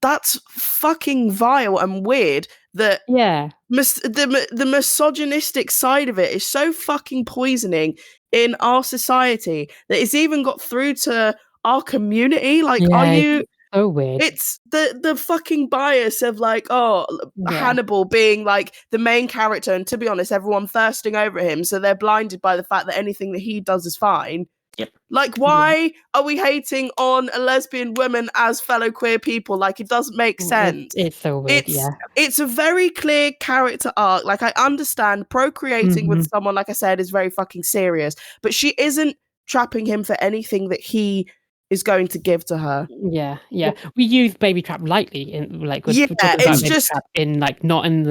that's fucking vile and weird that Yeah. the misogynistic side of it is so fucking poisoning in our society that it's even got through to our community. Like, are Yeah, you... so weird. It's the fucking bias of like, Yeah. Hannibal being like the main character, and to be honest, everyone thirsting over him, so they're blinded by the fact that anything that he does is fine. Yep. Like, why are we hating on a lesbian woman as fellow queer people? Like, it doesn't make sense. It's so weird, yeah. It's a very clear character arc. Like, I understand procreating with someone, like I said, is very fucking serious, but she isn't trapping him for anything that he is going to give to her. Yeah. We use baby trap lightly in like we're talking about it's baby just trap in like not in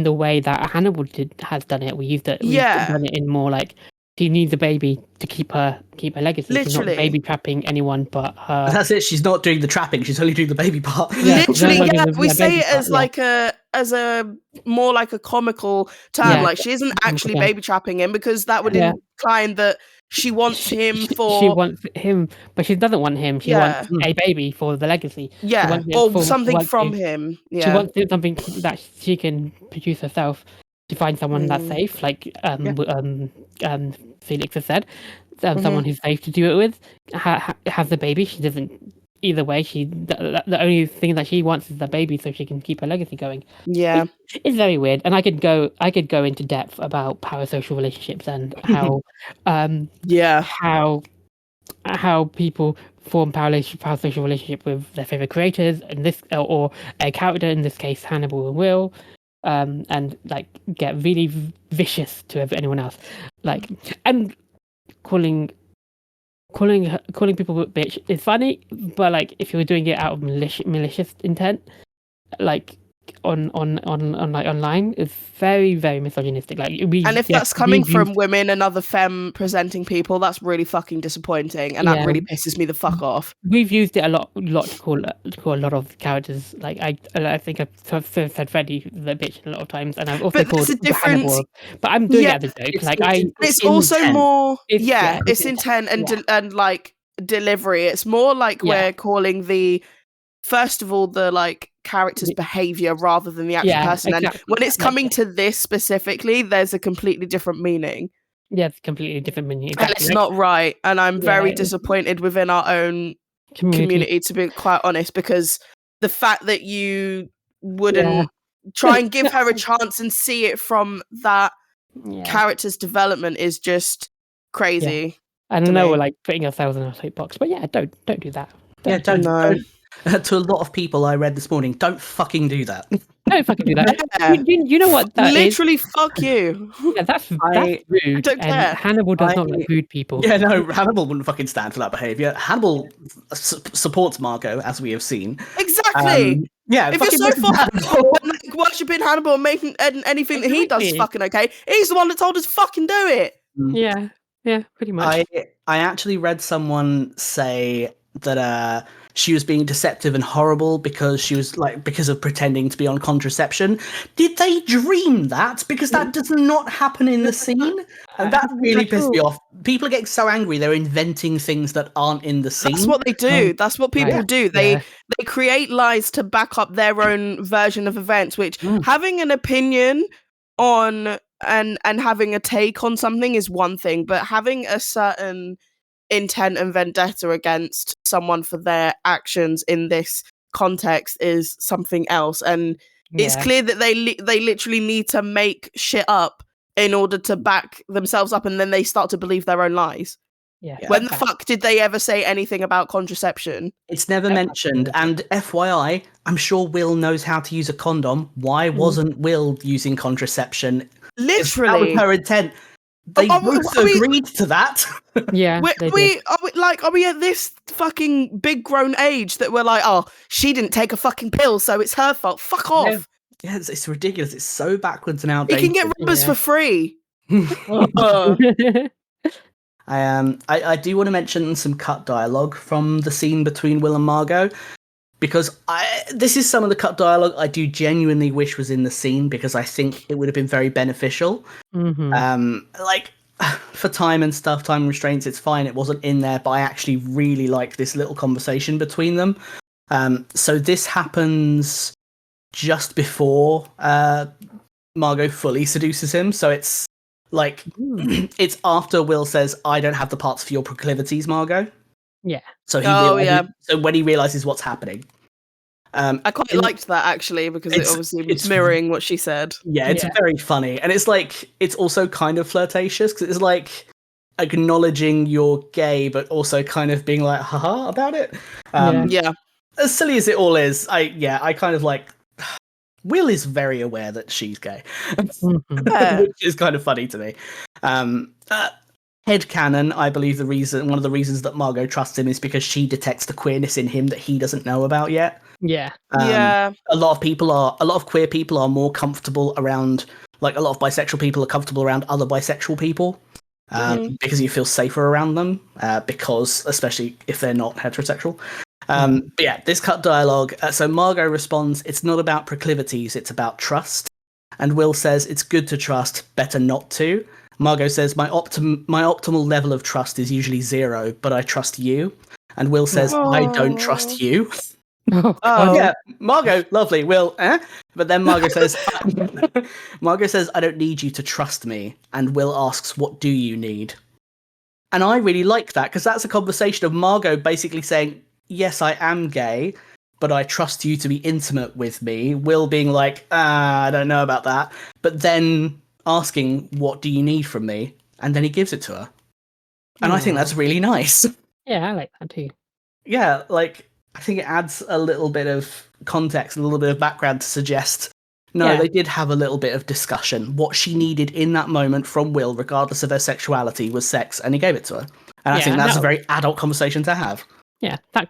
the way that Hannibal has done it. We've done it in more like she needs a baby to keep her legacy. She's not Literally. baby trapping anyone but her. But that's it. She's not doing the trapping. She's only doing the baby part. Yeah, Literally, no, yeah. the We say baby it part, as like a more like a comical term. Yeah. Like, she isn't actually Yeah. baby trapping him, because that would Yeah. imply that she wants him for... She wants him, but she doesn't want him. She Yeah. wants a baby for the legacy. She Yeah, wants it or something wants from it- him. She Yeah. wants it something that she can produce herself to find someone that's safe, like Felix has said, someone who's safe to do it with. Has the baby. She doesn't. Either way, the only thing that she wants is the baby, so she can keep her legacy going. Yeah. It's very weird, and I could go into depth about parasocial relationships and how Yeah. how people form parasocial relationship with their favorite creators, and this or a character, in this case Hannibal and Will, and like get really vicious to anyone else, like, and calling people a bitch is funny, but like if you were doing it out of malicious intent, like on like online, it's very, very misogynistic. Like And if that's coming from women and other femme presenting people, that's really fucking disappointing, and that really pisses me the fuck off. We've used it a lot to call a lot of characters. Like I think I've said Freddy the bitch a lot of times, and I've also called Hannibal. But I'm doing it as a joke. It's also intent. more It's it's intent and like delivery. It's more like we're calling first of all the like character's behavior rather than the actual person. Exactly. And when it's coming to this specifically, there's a completely different meaning. Yeah, it's a completely different meaning. Exactly. And it's not right. And I'm very disappointed within our own community, to be quite honest, because the fact that you wouldn't try and give her a chance and see it from that character's development is just crazy. I know we're like putting ourselves in a soapbox, but don't do that. Don't. To a lot of people I read this morning, don't fucking do that. Don't fucking do that. You know what that literally is? fuck you. Yeah, that's rude. I don't care. Hannibal does not like rude people. Yeah, no, Hannibal wouldn't fucking stand for that behaviour. Hannibal supports Margot, as we have seen. Exactly. Yeah, if you're so far like, worshipping Hannibal and making anything that he does is fucking okay, he's the one that told us fucking do it. Yeah, pretty much. I actually read someone say that she was being deceptive and horrible because of pretending to be on contraception. Did they dream that? Because that does not happen in the scene. And that really pissed me off. People are getting so angry they're inventing things that aren't in the scene. That's what they do. That's what people do. They create lies to back up their own version of events, which having an opinion on and having a take on something is one thing, but having a certain intent and vendetta against someone for their actions in this context is something else. And it's clear that they literally need to make shit up in order to back themselves up, and then they start to believe their own lies. When the fuck did they ever say anything about contraception? It's never mentioned. And FYI, I'm sure Will knows how to use a condom. Why wasn't Will using contraception? Literally, that was her intent. They both agreed to that. Yeah. Are we at this fucking big grown age that we're like, oh, she didn't take a fucking pill, so it's her fault? Fuck off. Yeah, it's ridiculous. It's so backwards and outdated. You can get rubbers for free. I do want to mention some cut dialogue from the scene between Will and Margot, because this is some of the cut dialogue I do genuinely wish was in the scene, because I think it would have been very beneficial. Like, for time restraints, it's fine, it wasn't in there, but I actually really liked this little conversation between them. So this happens just before Margot fully seduces him. So it's like it's after Will says, "I don't have the parts for your proclivities, Margot." Yeah. So So when he realizes what's happening, I quite liked that actually because it obviously was mirroring what she said. Yeah, it's very funny, and it's like it's also kind of flirtatious because it's like acknowledging you're gay, but also kind of being like, haha, about it. Yeah. As silly as it all is, I kind of like. Will is very aware that she's gay, which is kind of funny to me. Headcanon, I believe one of the reasons that Margot trusts him is because she detects the queerness in him that he doesn't know about yet. Yeah. A lot of queer people are more comfortable around, like a lot of bisexual people are comfortable around other bisexual people. Because you feel safer around them, because especially if they're not heterosexual. But yeah, this cut dialogue. So Margot responds, "It's not about proclivities, it's about trust." And Will says, "It's good to trust, better not to." Margot says, my optimal level of trust is usually 0, but I trust you." And Will says, "I don't trust you." Yeah, Margot, lovely. Will, But then Margot says, "I don't need you to trust me." And Will asks, "What do you need?" And I really like that because that's a conversation of Margot basically saying, "Yes, I am gay, but I trust you to be intimate with me." Will being like, "I don't know about that," but then asking, "What do you need from me?" And then he gives it to her. And I think that's really nice. Yeah, I like that too. Yeah, like I think it adds a little bit of context, a little bit of background to suggest, they did have a little bit of discussion. What she needed in that moment from Will, regardless of her sexuality, was sex, and he gave it to her. And I think that's a very adult conversation to have. Yeah, that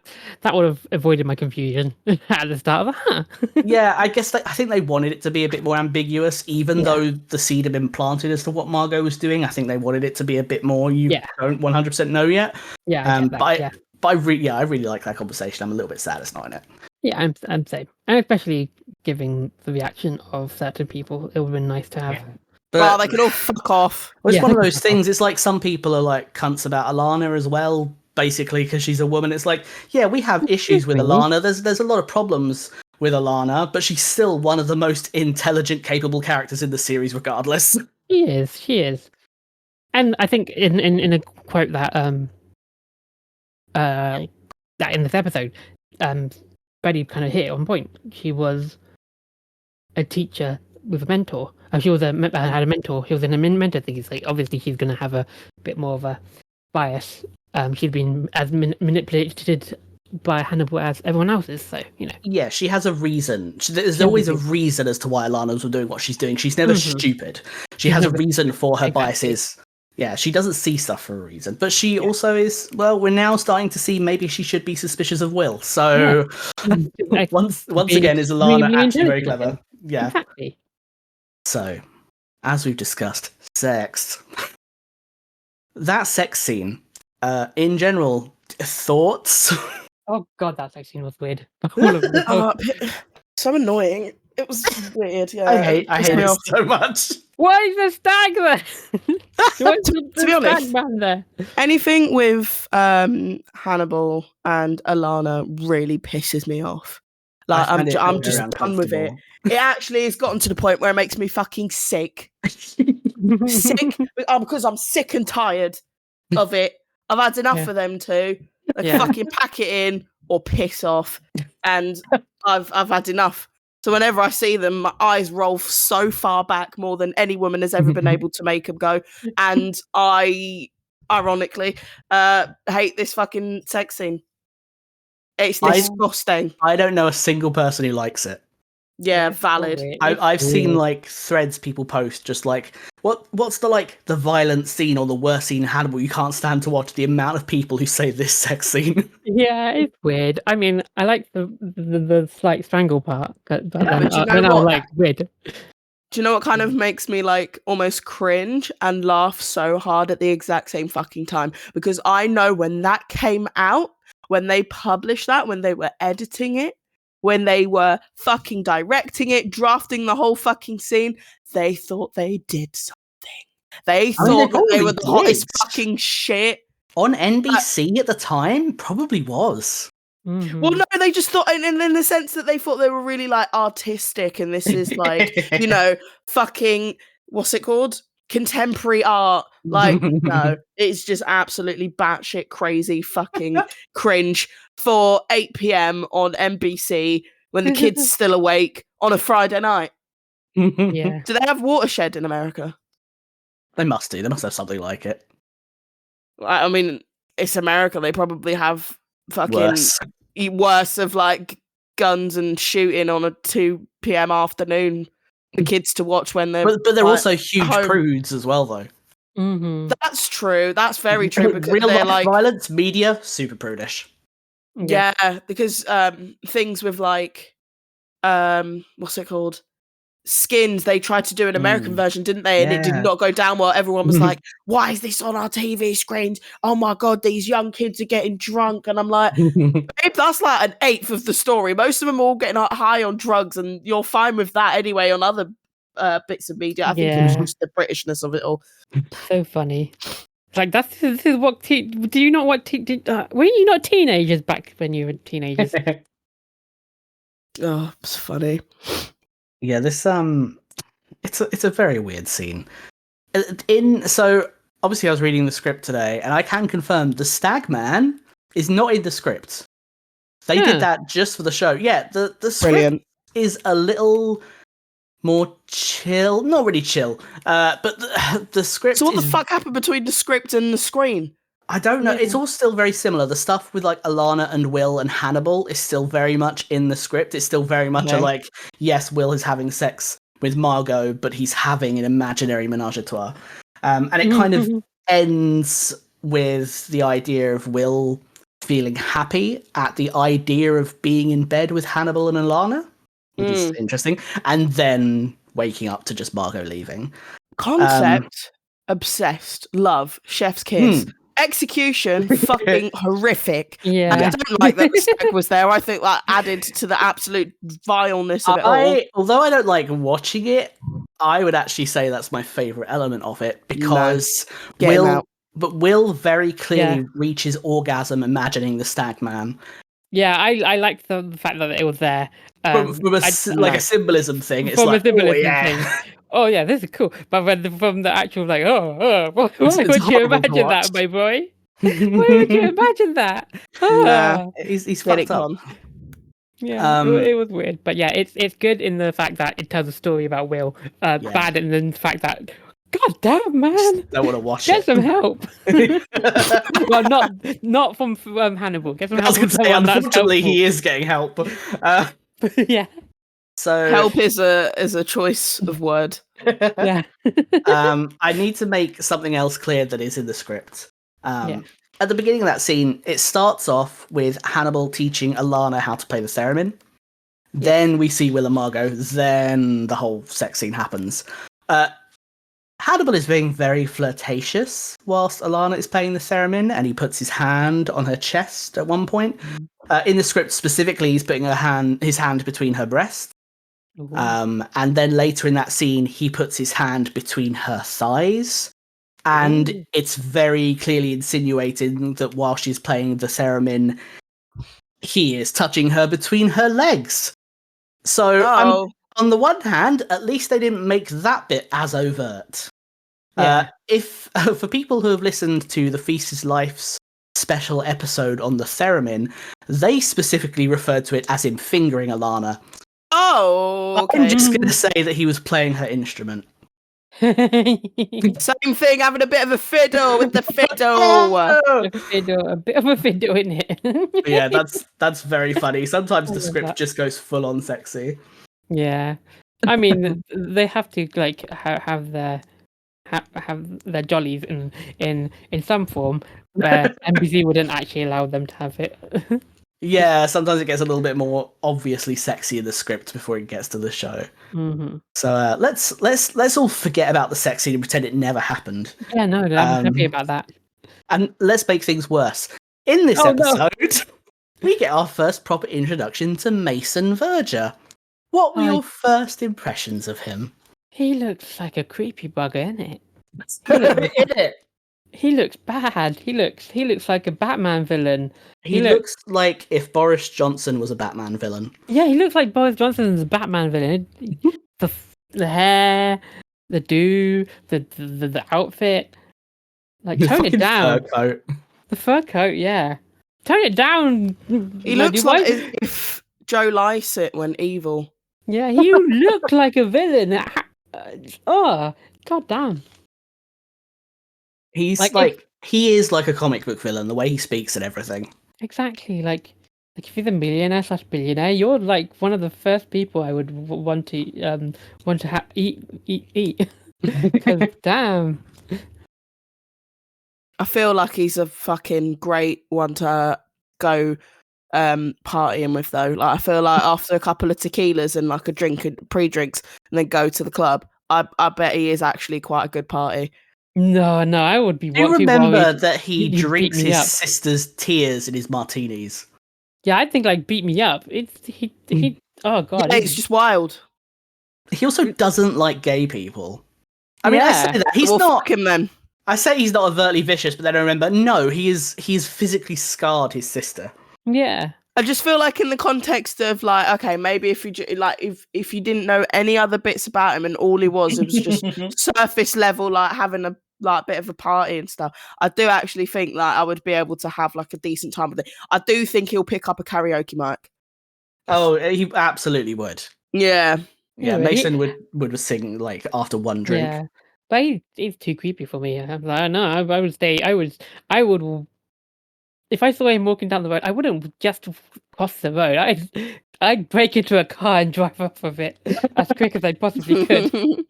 would have avoided my confusion at the start of that. Yeah, I guess I think they wanted it to be a bit more ambiguous, even though the seed had been planted as to what Margot was doing. I think they wanted it to be a bit more, don't 100% know yet. Yeah, But I really like that conversation. I'm a little bit sad it's not in it. Yeah, I'm same. And especially giving the reaction of certain people, it would have been nice to have. But they could all fuck off. Well, it's one of those things. It's like some people are like cunts about Alana as well, basically, because she's a woman. It's like, yeah, we have issues with Alana. There's a lot of problems with Alana, but she's still one of the most intelligent, capable characters in the series, regardless. She is. And I think in a quote that that in this episode, Betty kind of hit it on point. She was a teacher with a mentor. She was had a mentor. She was in a mentor thing. It's like obviously she's going to have a bit more of a bias. She's been as manipulated by Hannibal as everyone else is. So Yeah, she has a reason. There's always a reason as to why Alana's doing what she's doing. She's never stupid. She has a reason for her biases. Yeah, she doesn't see stuff for a reason. But she also is, well, we're now starting to see maybe she should be suspicious of Will. So once again, is Alana actually very clever? Yeah. Exactly. So, as we've discussed, sex. That sex scene, in general, thoughts? Oh god, that sex scene was weird. So annoying. It was weird. Yeah, I hate it so much. Why is the stag there? To be honest, man there? Anything with Hannibal and Alana really pisses me off. Like I'm just done with it. It actually has gotten to the point where it makes me fucking sick. Sick because I'm sick and tired of it. I've had enough of them two. They fucking pack it in or piss off, and I've had enough. So whenever I see them, my eyes roll so far back more than any woman has ever been able to make them go. And I, ironically, hate this fucking sex scene. It's disgusting. I don't know a single person who likes it. Yeah, valid. I've seen like threads people post just like what's the violent scene or the worst scene in Hannibal you can't stand to watch. The amount of people who say this sex scene. Yeah, it's weird. I mean, I like the slight strangle part, but then I was like weird. Do you know what kind of makes me like almost cringe and laugh so hard at the exact same fucking time? Because I know when that came out, when they published that, when they were editing it, when they were fucking directing it, drafting the whole fucking scene, they thought they did something. They thought that they were the hottest fucking shit. On NBC at the time, probably was. Well, no, they just thought, and in the sense that they thought they were really like artistic, and this is like, fucking, what's it called? Contemporary art. Like, no, it's just absolutely batshit crazy fucking cringe for 8 p.m. on NBC when the kid's still awake on a Friday night. Yeah. Do they have Watershed in America? They must do. They must have something like it. I mean, it's America. They probably have fucking worse of like guns and shooting on a 2 p.m. afternoon for kids to watch when they're. But they're like, also huge home. prudes as well, though. That's true. That's very true. Because Real they're life like violence, media, super prudish. yeah, because things with like what's it called? Skins, they tried to do an American version, didn't they? And it did Yeah. not go down well. Everyone was like, why is this on our TV screens? Oh my god, these young kids are getting drunk. And I'm like, babe, that's like an eighth of the story. Most of them are all getting high on drugs, and you're fine with that anyway on other bits of media. I think it was just the Britishness of it all. So funny. It's like this is what do you not what were you not teenagers back when you were teenagers? Oh, it's funny. Yeah, this it's a very weird scene. So obviously I was reading the script today, and I can confirm the stag man is not in the script. They did that just for the show. Yeah, the script Brilliant. is a little more chill, not really chill, but the script. So what the fuck happened between the script and the screen? I don't know. It's all still very similar. The stuff with like Alana and Will and Hannibal is still very much in the script. It's still very much like, yes, Will is having sex with Margot, but he's having an imaginary menage a trois. And it kind of ends with the idea of Will feeling happy at the idea of being in bed with Hannibal and Alana, which is interesting, and then waking up to just Margot leaving. Concept, obsessed, love, chef's kiss. Execution, fucking horrific. Yeah. I don't like that the stag was there. I think that added to the absolute vileness of it all. Although I don't like watching it, I would actually say that's my favourite element of it, because Will very clearly reaches orgasm imagining the stag man. Yeah, I liked the fact that it was there. From a symbolism thing. It's from like, a symbolism thing. Oh yeah, this is cool. But from the actual like, why would you imagine that, my boy? Why would you imagine that? He's fucked up. Yeah, it was weird, but yeah, it's good in the fact that it tells a story about Will. Bad in the fact that, god damn, man, just don't want to watch Get it. some help. Well, not from Hannibal. Get some help. Unfortunately, he is getting help. Yeah. So help is a choice of word. Yeah. I need to make something else clear that is in the script. At the beginning of that scene, it starts off with Hannibal teaching Alana how to play the theremin. Then we see Will and Margot. Then the whole sex scene happens. Hannibal is being very flirtatious whilst Alana is playing the theremin, and he puts his hand on her chest at one point. In the script specifically, he's putting his hand between her breasts. And then later in that scene, he puts his hand between her thighs. And it's very clearly insinuating that while she's playing the theremin, he is touching her between her legs. So, on the one hand, at least they didn't make that bit as overt. If for people who have listened to the Feast is Life's special episode on the theremin, they specifically referred to it as him fingering Alana. Oh, okay. I'm just going to say that he was playing her instrument. Same thing, having a bit of a fiddle with the fiddle. A bit of a fiddle in it. Yeah, that's very funny. Sometimes the script just goes full on sexy. Yeah, I mean they have to like have their jollies in some form where NBC wouldn't actually allow them to have it. Yeah, sometimes it gets a little bit more obviously sexy in the script before it gets to the show. So let's all forget about the sex scene and pretend it never happened. Yeah, no, I'm happy about that. And let's make things worse. In this episode, we get our first proper introduction to Mason Verger. What were your first impressions of him? He looks like a creepy bugger, innit? In it. he looks bad. He looks like a Batman villain. He looks like if Boris Johnson was a Batman villain. Yeah, he looks like Boris Johnson's Batman villain. The hair, the the outfit. Like, The tone it fucking down. fur coat. The fur coat, yeah. Tone it down. He looks like if Joe Lycett went evil. Yeah, you look like a villain. Oh, god damn. He's he is like a comic book villain, the way he speaks and everything. Exactly, like if he's a millionaire / billionaire, you're like one of the first people I would want to eat. 'Cause damn. I feel like he's a fucking great one to go partying with though. Like I feel like after a couple of tequilas and like a drink and pre-drinks and then go to the club, I bet he is actually quite a good party. No, I would be. Do you remember that he he'd drinks beat me his up. sister's tears in his martinis? Yeah, I think like beat me up. It's he. Oh god, Yeah, it's just wild. He also doesn't like gay people. I mean, I say that he's Well, not. fuck him then. I say he's not overtly vicious, but then I remember, no, he's physically scarred his sister. Yeah. I just feel like in the context of like, okay, maybe if you if you didn't know any other bits about him and all he was, it was just surface level, like having a like bit of a party and stuff. I do actually think like I would be able to have like a decent time with it. I do think he'll pick up a karaoke mic. Oh, he absolutely would. Yeah. Yeah, Yeah, Mason would sing like after one drink. Yeah, but he's too creepy for me. I'm like, no, I would stay. I would. If I saw him walking down the road, I wouldn't just cross the road. I'd break into a car and drive off of it as quick as I possibly could.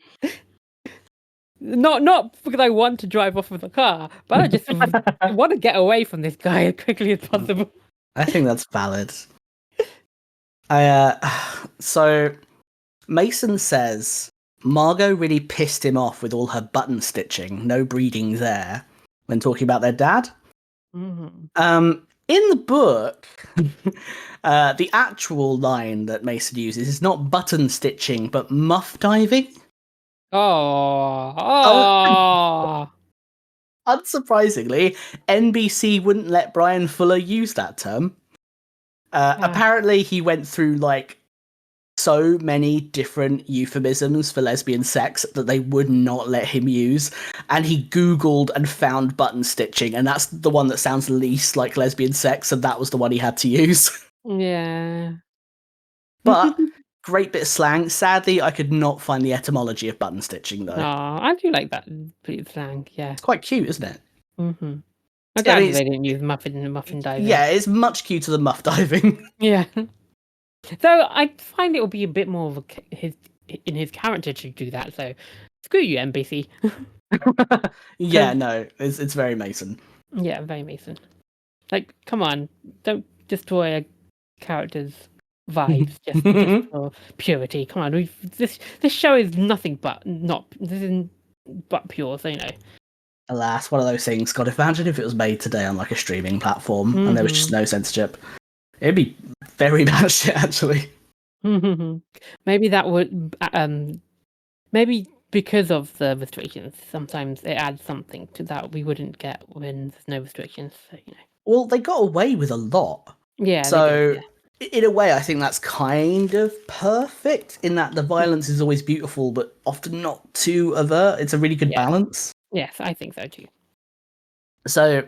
Not because I want to drive off with the car, but I just want to get away from this guy as quickly as possible. I think that's valid. So Mason says Margot really pissed him off with all her button stitching, no breeding there, when talking about their dad. Mm-hmm. In the book, the actual line that Mason uses is not button stitching, but muff diving. Oh. Unsurprisingly, NBC wouldn't let Brian Fuller use that term. Apparently, he went through like so many different euphemisms for lesbian sex that they would not let him use, and he Googled and found button stitching, and that's the one that sounds least like lesbian sex, and that was the one he had to use. Yeah. But great bit of slang. Sadly, I could not find the etymology of button stitching though. Oh, I do like that bit of slang. Yeah. It's quite cute, isn't it? Mm-hmm. I'm glad they didn't use muffin diving. Yeah, it's much cuter than muff diving. Yeah. So I find it will be a bit more of his character to do that. So screw you, NBC. Yeah, no, it's very Mason. Yeah, very Mason. Like, come on, don't destroy a character's vibes just for purity. Come on, this show is nothing but pure. So you know. Alas, one of those things. God, imagine if it was made today on like a streaming platform and there was just no censorship. It'd be very bad shit, actually. Maybe that would, maybe because of the restrictions, sometimes it adds something to that we wouldn't get when there's no restrictions. So, you know. Well, they got away with a lot. Yeah. So, they did, yeah. In a way, I think that's kind of perfect in that the violence is always beautiful, but often not too overt. It's a really good balance. Yes, I think so too. So,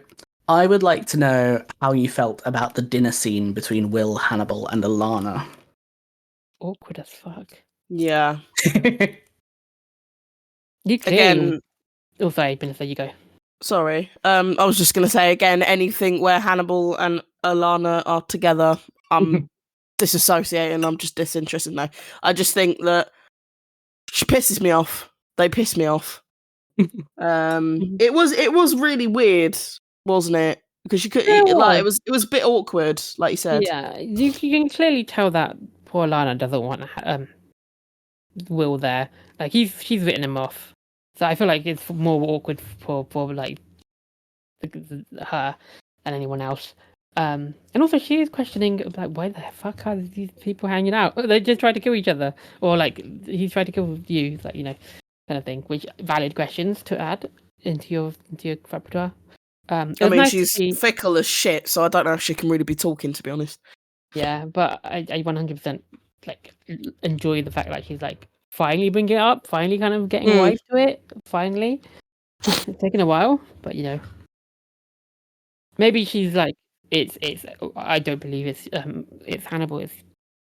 I would like to know how you felt about the dinner scene between Will, Hannibal, and Alana. Awkward as fuck. Yeah. You Again. Oh, sorry, Vanessa, you go. Sorry. I was just gonna say again, anything where Hannibal and Alana are together, I'm disassociating. I'm just disinterested now. I just think that she pisses me off. They piss me off. It was really weird, wasn't it? Because you could it was a bit awkward, like you said. Yeah, you can clearly tell that poor Lana doesn't want Will there. Like she's written him off. So I feel like it's more awkward for like her than anyone else. And also she is questioning like why the fuck are these people hanging out? They just tried to kill each other, or like he tried to kill you, like you know, kind of thing. Which valid questions to add your repertoire. It I was mean, nice to she's see, fickle as shit, so I don't know if she can really be talking, to be honest. yeah, but I 100% like enjoy the fact that she's like finally bringing it up, finally kind of getting wise to it. Finally, it's taken a while, but maybe she's like it's. I don't believe it's Hannibal. It's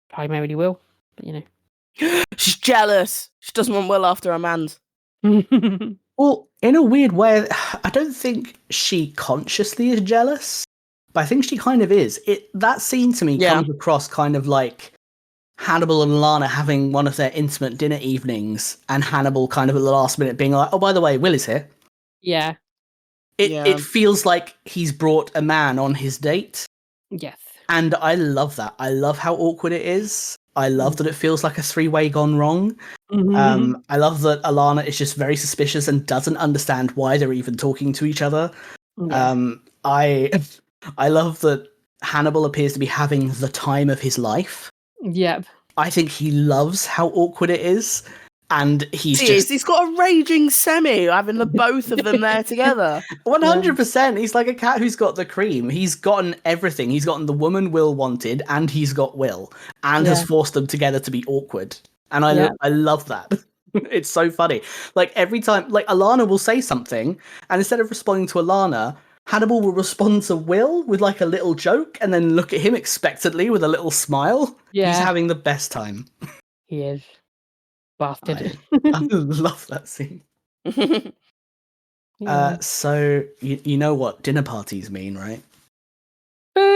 primarily Will, but She's jealous. She doesn't want Will after her man's. Well, in a weird way, I don't think she consciously is jealous, but I think she kind of is. That scene to me comes across kind of like Hannibal and Lana having one of their intimate dinner evenings, and Hannibal kind of at the last minute being like, "Oh, by the way, Will is here." Yeah. It feels like he's brought a man on his date. Yes. And I love that. I love how awkward it is. I love that it feels like a three-way gone wrong. I love that Alana is just very suspicious and doesn't understand why they're even talking to each other. Yeah. I love that Hannibal appears to be having the time of his life. Yep. I think he loves how awkward it is. And he's got a raging semi, having the both of them there together. 100%. He's like a cat who's got the cream. He's gotten everything. He's gotten the woman Will wanted, and he's got Will, and has forced them together to be awkward. And I love that. It's so funny. Like every time, like Alana will say something, and instead of responding to Alana, Hannibal will respond to Will with like a little joke, and then look at him expectantly with a little smile. Yeah. He's having the best time. He is. Bastard. I love that scene. So you know what dinner parties mean, right?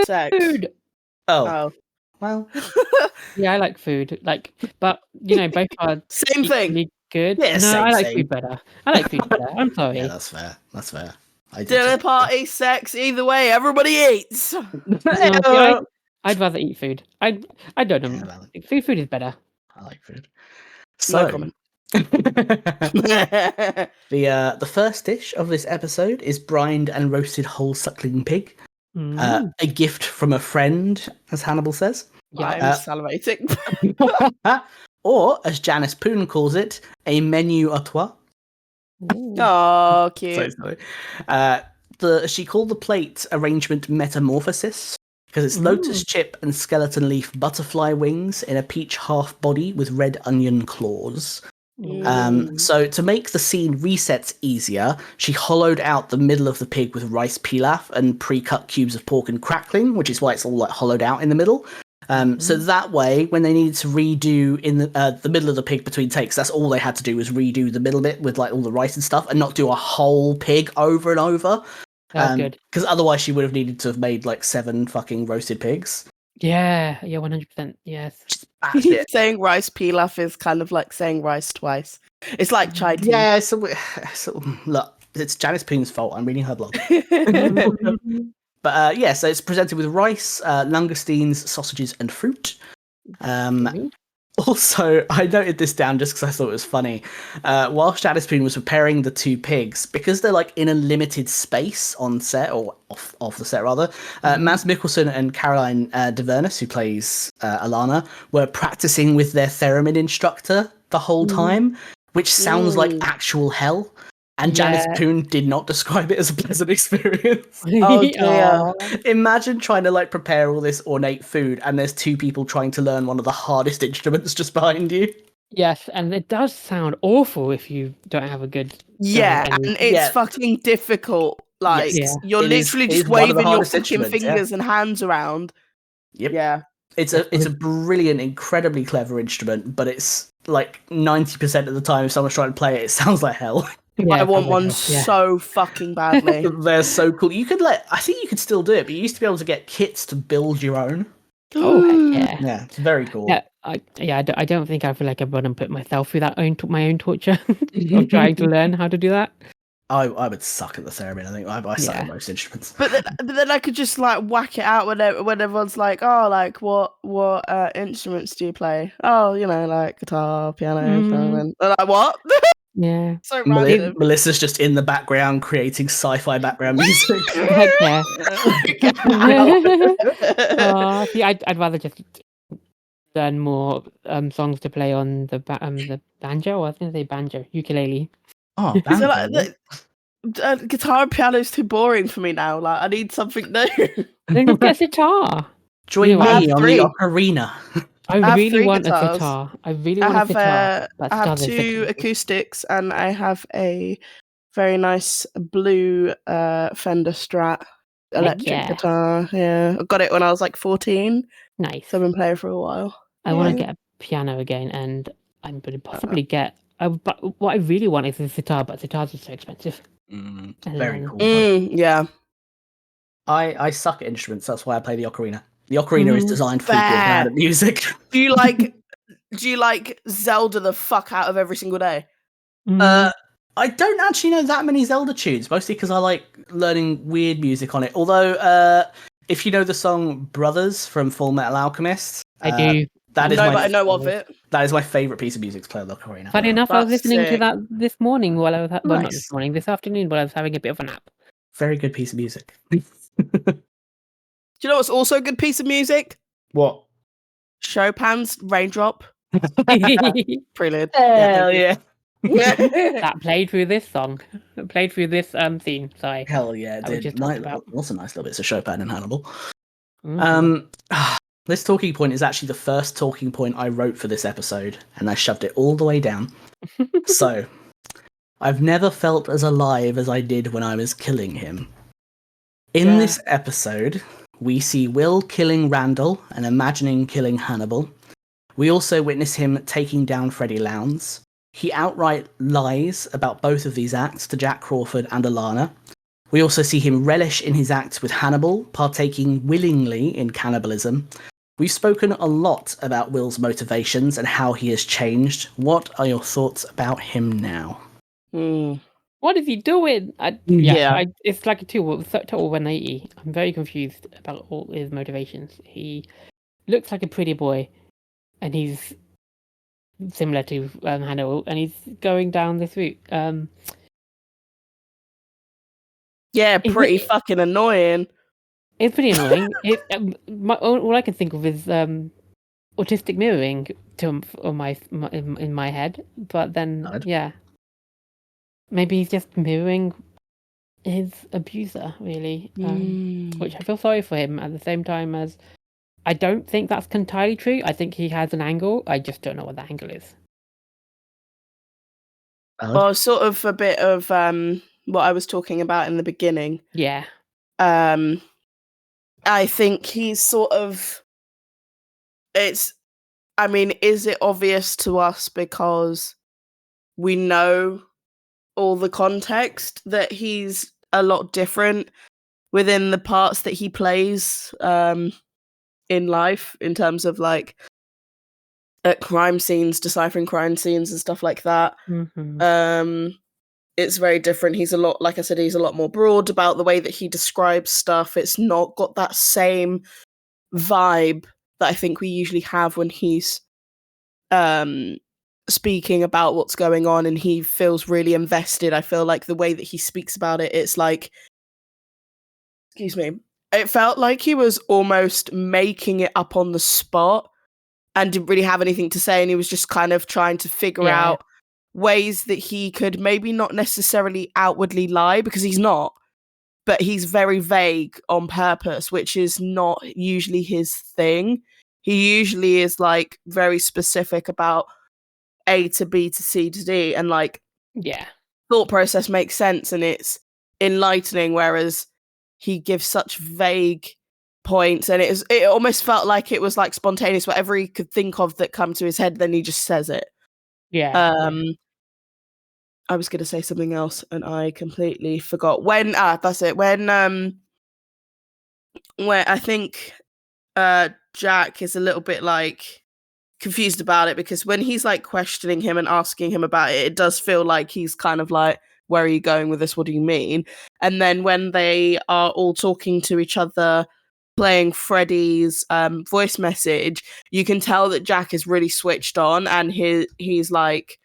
Sex. Food. Oh. Well. Yeah, I like food. But both are same thing. Really good. Yeah, no, I like same. food better. I like food better. I'm sorry. Yeah, that's fair. That's fair. Dinner party, sex, either way, everybody eats. No, I'd rather eat food. I don't know. Yeah, food is better. I like food. So, No comment. the first dish of this episode is brined and roasted whole suckling pig. A gift from a friend, as Hannibal says. Yeah, I'm salivating. Or, as Janice Poon calls it, a menu à trois. Oh, cute. So she called the plate arrangement metamorphosis because it's lotus chip and skeleton leaf butterfly wings in a peach half body with red onion claws. So to make the scene resets easier, she hollowed out the middle of the pig with rice pilaf and pre-cut cubes of pork and crackling, which is why it's all like hollowed out in the middle. So that way, when they needed to redo in the middle of the pig between takes, that's all they had to do was redo the middle bit with like all the rice and stuff, and not do a whole pig over and over. Good. Because otherwise, she would have needed to have made like 7 fucking roasted pigs. Yeah, 100%. Yes. Saying rice pilaf is kind of like saying rice twice. It's like chai tea. Yeah. So look, it's Janice Poon's fault. I'm reading her blog. But so it's presented with rice, langoustines, sausages, and fruit. Also, I noted this down just because I thought it was funny. While Janice Poon was preparing the 2 pigs, because they're like in a limited space on set, or off the set rather, Mads Mikkelsen and Caroline DeVernus, who plays Alana, were practicing with their theremin instructor the whole time, which sounds like actual hell. And Janice Poon did not describe it as a pleasant experience. Oh dear. Imagine trying to like prepare all this ornate food and there's 2 people trying to learn one of the hardest instruments just behind you. Yes, and it does sound awful if you don't have a good... and it's fucking difficult. Like, you're literally just waving your fucking fingers and hands around. Yep. Yeah. It's a brilliant, incredibly clever instrument, but it's like 90% of the time if someone's trying to play it, it sounds like hell. Yeah, I want one so fucking badly. They're so cool. I think you could still do it, but you used to be able to get kits to build your own. Oh, heck yeah. Yeah, it's very cool. Yeah, I don't think I feel like I've run and put myself through my own torture of trying to learn how to do that. I would suck at the theremin. I think I suck at most instruments. But then I could just like whack it out when everyone's like, oh, like what instruments do you play? Oh, like guitar, piano, and they're like, what? Yeah. So random. Melissa's just in the background creating sci-fi background music. Heck yeah. See, I'd rather just learn more songs to play on the banjo, or I was going to say banjo, ukulele. Oh, banjo. guitar and piano is too boring for me now. Like, I need something new. Then just get a sitar. Join You know, I me have on three. the ocarina. I have really 3 want guitars. a sitar. I really I want a have sitar. But I have sitars are 2 expensive. acoustics, and I have a very nice blue Fender Strat electric yeah. guitar. Yeah, I got it when I was like 14, Nice. so I've been playing for a while. I want to get a piano again, and I'm going to possibly get. But what I really want is a sitar, but sitars are so expensive. Very cool. Yeah. I suck at instruments. That's why I play the ocarina. The ocarina is designed for people bad at music. Do you like Zelda the fuck out of every single day? I don't actually know that many Zelda tunes, mostly because I like learning weird music on it. Although, if you know the song "Brothers" from Full Metal Alchemist, I do. But I know of it. That is my favorite piece of music to play on the ocarina. Funny enough, I was listening to that this morning while I was well, not Nice. this morning, this afternoon while I was having a bit of a nap. Very good piece of music. Do you know what's also a good piece of music? What? Chopin's Raindrop. Brilliant. Hell yeah. That played through this song. Played through this scene. Sorry. Hell yeah, it That we did. just talked about. Also nice little bits of Chopin and Hannibal. Mhm. This talking point is actually the first talking point I wrote for this episode, and I shoved it all the way down. So, I've never felt as alive as I did when I was killing him. In this episode, we see Will killing Randall and imagining killing Hannibal. We also witness him taking down Freddie Lowndes. He outright lies about both of these acts to Jack Crawford and Alana. We also see him relish in his acts with Hannibal, partaking willingly in cannibalism. We've spoken a lot about Will's motivations and how he has changed. What are your thoughts about him now? What is he doing? It's like a total 180. I'm very confused about all his motivations. He looks like a pretty boy, and he's similar to Hannibal, and he's going down this route. Yeah, pretty fucking annoying. It's pretty annoying. All I can think of is autistic mirroring in my head. But then, maybe he's just mirroring his abuser, really. Which I feel sorry for him. At the same time as I don't think that's entirely true. I think he has an angle. I just don't know what that angle is. Well, sort of a bit of what I was talking about in the beginning. Yeah. I think he's sort of. Is it obvious to us because we know all the context that he's a lot different within the parts that he plays in life in terms of like at crime scenes, deciphering crime scenes and stuff like that. It's very different. He's a lot, like I said, he's a lot more broad about the way that he describes stuff. It's not got that same vibe that I think we usually have when he's speaking about what's going on and he feels really invested. I feel like the way that he speaks about it, it's like, excuse me, it felt like he was almost making it up on the spot and didn't really have anything to say, and he was just kind of trying to figure out ways that he could maybe not necessarily outwardly lie, because he's not, but he's very vague on purpose, which is not usually his thing. He usually is like very specific about A to B to C to D, and like thought process makes sense and it's enlightening, whereas he gives such vague points, and it almost felt like it was like spontaneous, whatever he could think of that come to his head, then he just says it. I was going to say something else and I completely forgot. That's it. When I think Jack is a little bit like confused about it, because when he's like questioning him and asking him about it, it does feel like he's kind of like, where are you going with this? What do you mean? And then when they are all talking to each other, playing Freddie's voice message, you can tell that Jack is really switched on, and he's like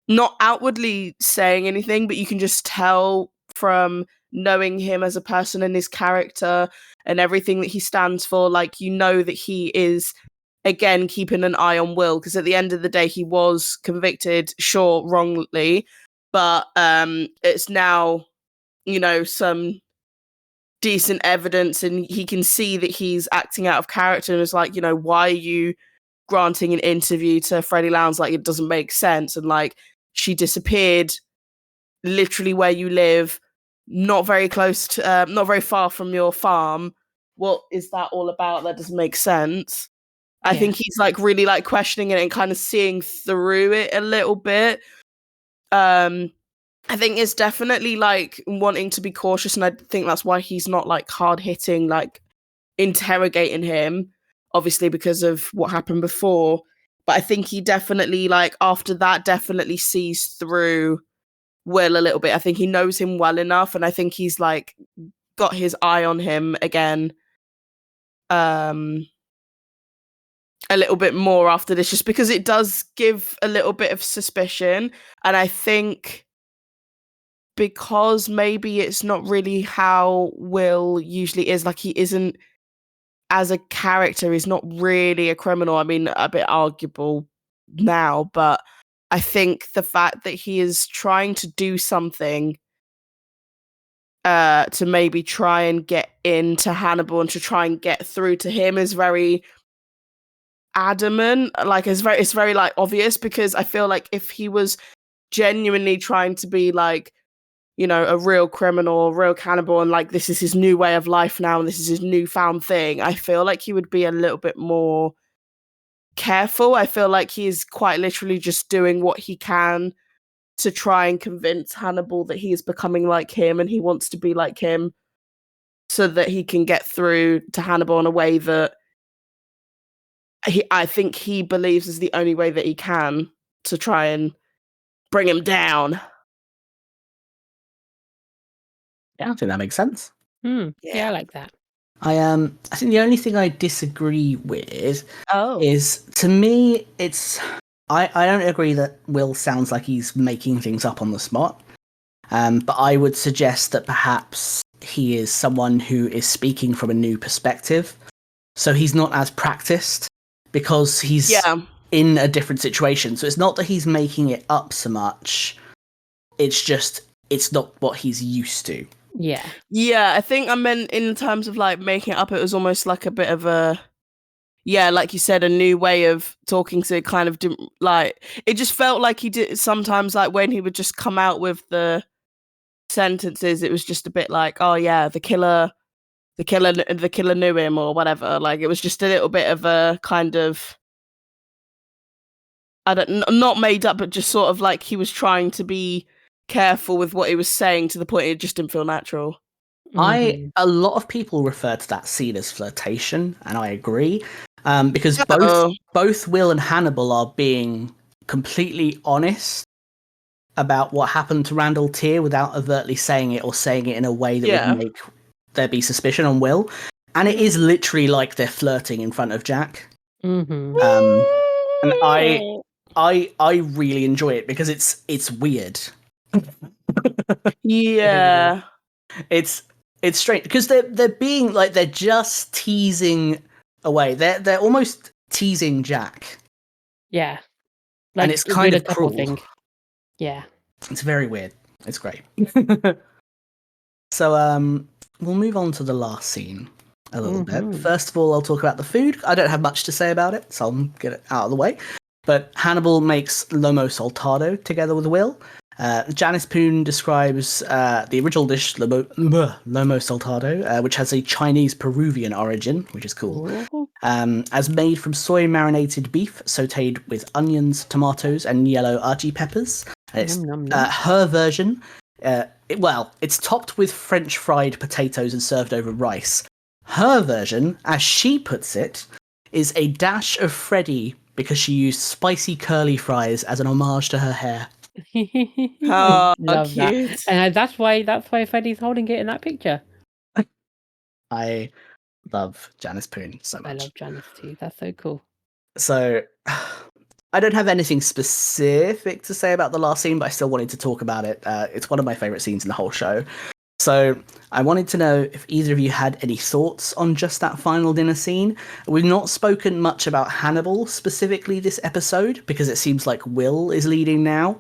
not outwardly saying anything, but you can just tell from knowing him as a person and his character and everything that he stands for, like, you know that he is, again, keeping an eye on Will, because at the end of the day, he was convicted, sure, wrongly, but it's now some decent evidence, and he can see that he's acting out of character, and is like, why are you granting an interview to Freddie Lowndes? Like, it doesn't make sense. And like, she disappeared literally where you live, not very close to, not very far from your farm. What is that all about? That doesn't make sense. I think he's like really like questioning it and kind of seeing through it a little bit. I think it's definitely like wanting to be cautious, and I think that's why he's not like hard hitting, like interrogating him, obviously because of what happened before. But I think he definitely, like, after that, definitely sees through Will a little bit. I think he knows him well enough, and I think he's like got his eye on him again a little bit more after this, just because it does give a little bit of suspicion. And I think because maybe it's not really how Will usually is, like, he isn't, as a character, he's not really a criminal. I mean, a bit arguable now, but I think the fact that he is trying to do something to maybe try and get into Hannibal and to try and get through to him is very adamant. Like, it's very like obvious, because I feel like if he was genuinely trying to be like, a real criminal, a real cannibal, and like this is his new way of life now, and this is his newfound thing, I feel like he would be a little bit more careful. I feel like he is quite literally just doing what he can to try and convince Hannibal that he is becoming like him and he wants to be like him, so that he can get through to Hannibal in a way that I think he believes is the only way that he can, to try and bring him down. Yeah, I think that makes sense. Yeah, I like that. I think the only thing I disagree with is, to me, I don't agree that Will sounds like he's making things up on the spot. But I would suggest that perhaps he is someone who is speaking from a new perspective. So he's not as practiced, because he's in a different situation. So it's not that he's making it up so much. It's just, it's not what he's used to. Yeah. Yeah, I think I meant in terms of like making it up, it was almost like a bit of a, like you said, a new way of talking. So it kind of didn't, like, it just felt like he did sometimes, like when he would just come out with the sentences, it was just a bit like, oh yeah, the killer knew him, or whatever. Like, it was just a little bit of a kind of, not made up, but just sort of like he was trying to be careful with what he was saying, to the point it just didn't feel natural. Mm-hmm. A lot of people refer to that scene as flirtation, and I agree, because both Will and Hannibal are being completely honest about what happened to Randall Tier without overtly saying it, or saying it in a way that would make there be suspicion on Will. And it is literally like they're flirting in front of Jack. Mm-hmm. And I really enjoy it, because it's weird. Yeah. It's strange, because they're being like, they're just teasing away. They're almost teasing Jack. Yeah. Like, and it's kind of cruel. Thing. Yeah. It's very weird. It's great. So we'll move on to the last scene a little bit. First of all, I'll talk about the food. I don't have much to say about it, so I'll get it out of the way. But Hannibal makes lomo saltado together with Will. Janice Poon describes the original dish, lomo saltado, which has a Chinese-Peruvian origin, which is cool, as made from soy-marinated beef sautéed with onions, tomatoes, and yellow aji peppers. Her version, it's topped with French-fried potatoes and served over rice. Her version, as she puts it, is a dash of Freddy, because she used spicy curly fries as an homage to her hair. Oh, love cute. that. And that's why Freddy's holding it in that picture. I love Janice Poon so much. I love Janice too. That's so cool. So I don't have anything specific to say about the last scene, but I still wanted to talk about it. It's one of my favorite scenes in the whole show. So I wanted to know if either of you had any thoughts on just that final dinner scene. We've not spoken much about Hannibal specifically this episode because it seems like Will is leading now.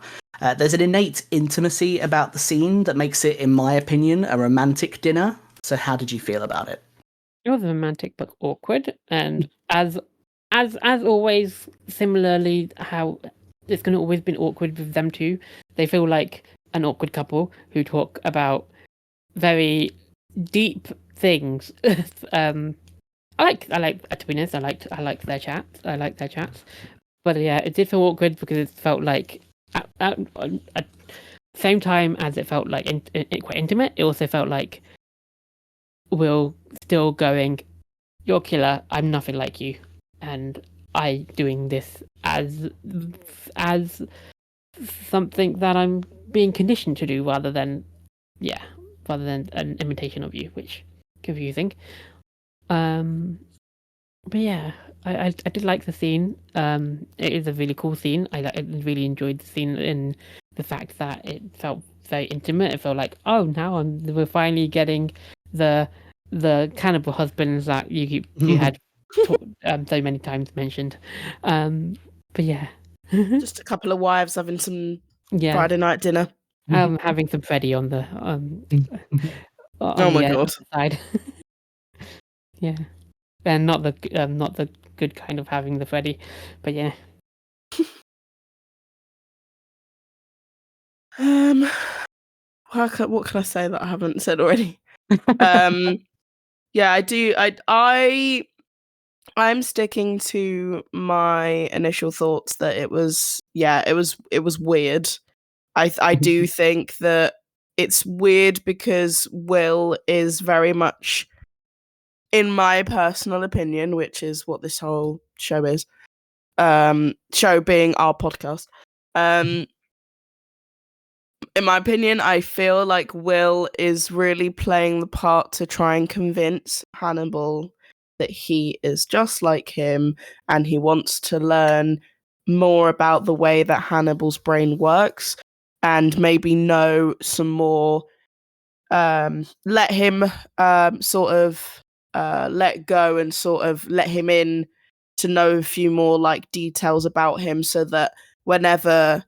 There's an innate intimacy about the scene that makes it, in my opinion, a romantic dinner. So how did you feel about it? It was romantic but awkward, and as always, similarly, how it's going to always been awkward with them two. They feel like an awkward couple who talk about very deep things. I like to be honest, I liked their chats. I like their chats, but yeah, it did feel awkward because it felt like at same time as it felt like quite intimate. It also felt like Will still going, "You're a killer. I'm nothing like you," and I doing this as something that I'm being conditioned to do rather than an imitation of you, which confusing. But yeah, I did like the scene. It is a really cool scene. I really enjoyed the scene in the fact that it felt very intimate. It felt like, oh, now we're finally getting the cannibal husbands that you had so many times mentioned. But yeah, Just a couple of wives having some Friday night dinner. Having some Freddy on the Oh my God. side. Yeah, and not the good kind of having the Freddy, but yeah. What can I say that I haven't said already? Yeah, I do. I'm sticking to my initial thoughts that it was weird. I do think that it's weird because Will is very much, in my personal opinion, which is what this whole show is, show being our podcast, in my opinion, I feel like Will is really playing the part to try and convince Hannibal that he is just like him and he wants to learn more about the way that Hannibal's brain works and maybe know some more, let him sort of let go and sort of let him in to know a few more like details about him so that whenever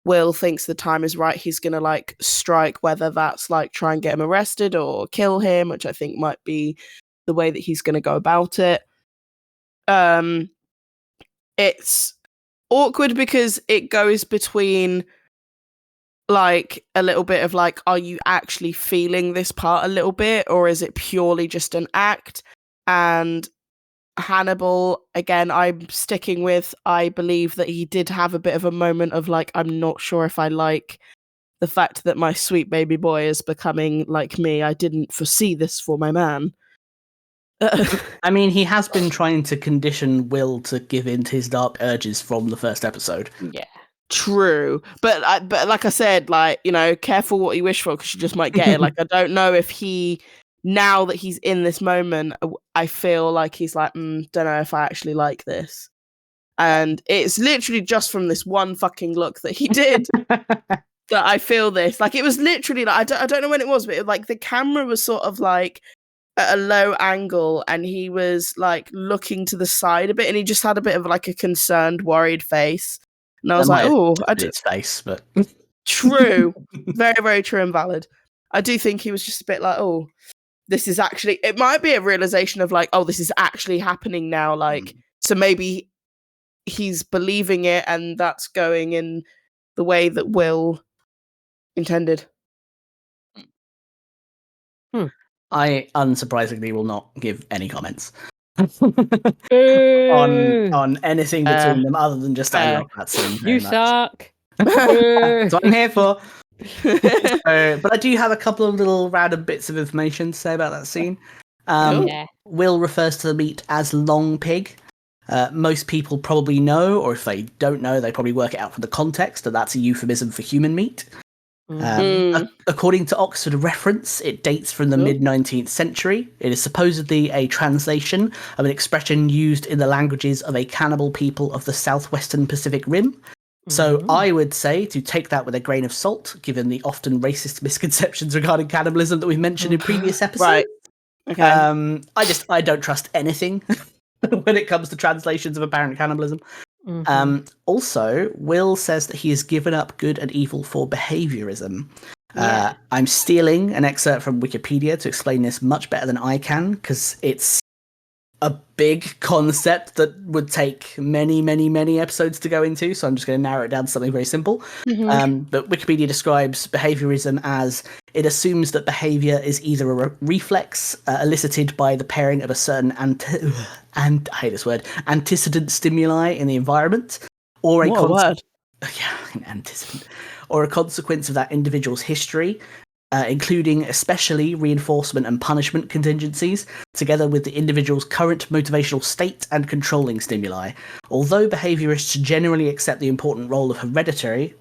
Will thinks the time is right, he's gonna like strike, whether that's like try and get him arrested or kill him, which I think might be the way that he's gonna go about it. It's awkward because it goes between like a little bit of like, are you actually feeling this part a little bit, or is it purely just an act? And Hannibal, again, I'm sticking with, I believe that he did have a bit of a moment of like, I'm not sure if I like the fact that my sweet baby boy is becoming like me. I didn't foresee this for my man. I mean, he has been trying to condition Will to give in to his dark urges from the first episode. Yeah. True, but like I said, like, you know, careful what you wish for because you just might get it. Like, I don't know if he, now that he's in this moment, I feel like he's like, don't know if I actually like this. And it's literally just from this one fucking look that he did that I feel this. Like, it was literally like, I don't know when it was, but like the camera was sort of like at a low angle and he was like looking to the side a bit and he just had a bit of like a concerned, worried face. And I was like, oh, its face, but true. Very, very true and valid. I do think he was just a bit like, oh, this is actually, it might be a realization of like, oh, this is actually happening now. Like, so maybe he's believing it and that's going in the way that Will intended. I unsurprisingly will not give any comments on anything between them other than just I love that scene. You suck. That's what I'm here for. But I do have a couple of little random bits of information to say about that scene. Will refers to the meat as long pig. Most people probably know, or if they don't know, they probably work it out from the context that that's a euphemism for human meat. According to Oxford Reference, it dates from the mid-19th century. It is supposedly a translation of an expression used in the languages of a cannibal people of the southwestern Pacific Rim. So I would say to take that with a grain of salt, given the often racist misconceptions regarding cannibalism that we've mentioned in previous episodes. Right. Okay. I don't trust anything when it comes to translations of apparent cannibalism. Also, Will says that he has given up good and evil for behaviorism. I'm stealing an excerpt from Wikipedia to explain this much better than I can, because it's a big concept that would take many, many, many episodes to go into, so I'm just going to narrow it down to something very simple. But Wikipedia describes behaviorism as it assumes that behavior is either a reflex elicited by the pairing of a certain I hate this word, antecedent stimuli in the environment, or antecedent, or a consequence of that individual's history, including especially reinforcement and punishment contingencies, together with the individual's current motivational state and controlling stimuli. Although behaviorists generally accept the important role of heredity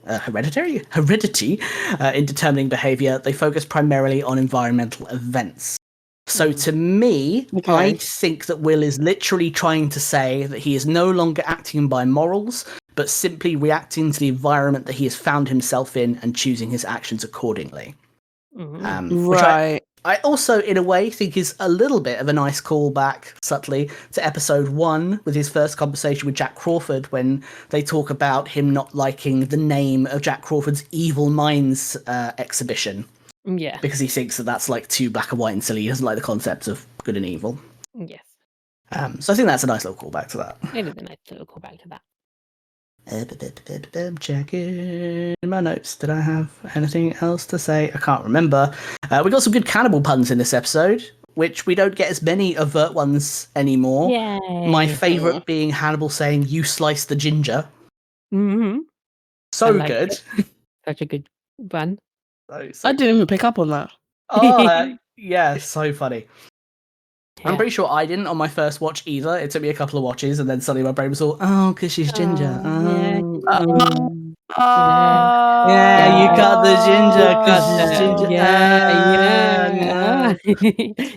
in determining behavior, they focus primarily on environmental events. So to me, I think that Will is literally trying to say that he is no longer acting by morals, but simply reacting to the environment that he has found himself in and choosing his actions accordingly. Which I also, in a way, think is a little bit of a nice callback, subtly, to episode 1 with his first conversation with Jack Crawford, when they talk about him not liking the name of Jack Crawford's Evil Minds exhibition. Yeah. Because he thinks that that's like too black and white and silly. He doesn't like the concept of good and evil. Yes. So I think that's a nice little callback to that. It is a nice little callback to that. Checking my notes. Did I have anything else to say? I can't remember. We got some good cannibal puns in this episode, which we don't get as many overt ones anymore. Yay. My favourite being Hannibal saying, "You slice the ginger." So good. It. Such a good pun. I didn't even pick up on that. Oh, yeah, so funny. Yeah. I'm pretty sure I didn't on my first watch either. It took me a couple of watches, and then suddenly my brain was all, because she's ginger. Yeah, you cut the ginger because she's ginger.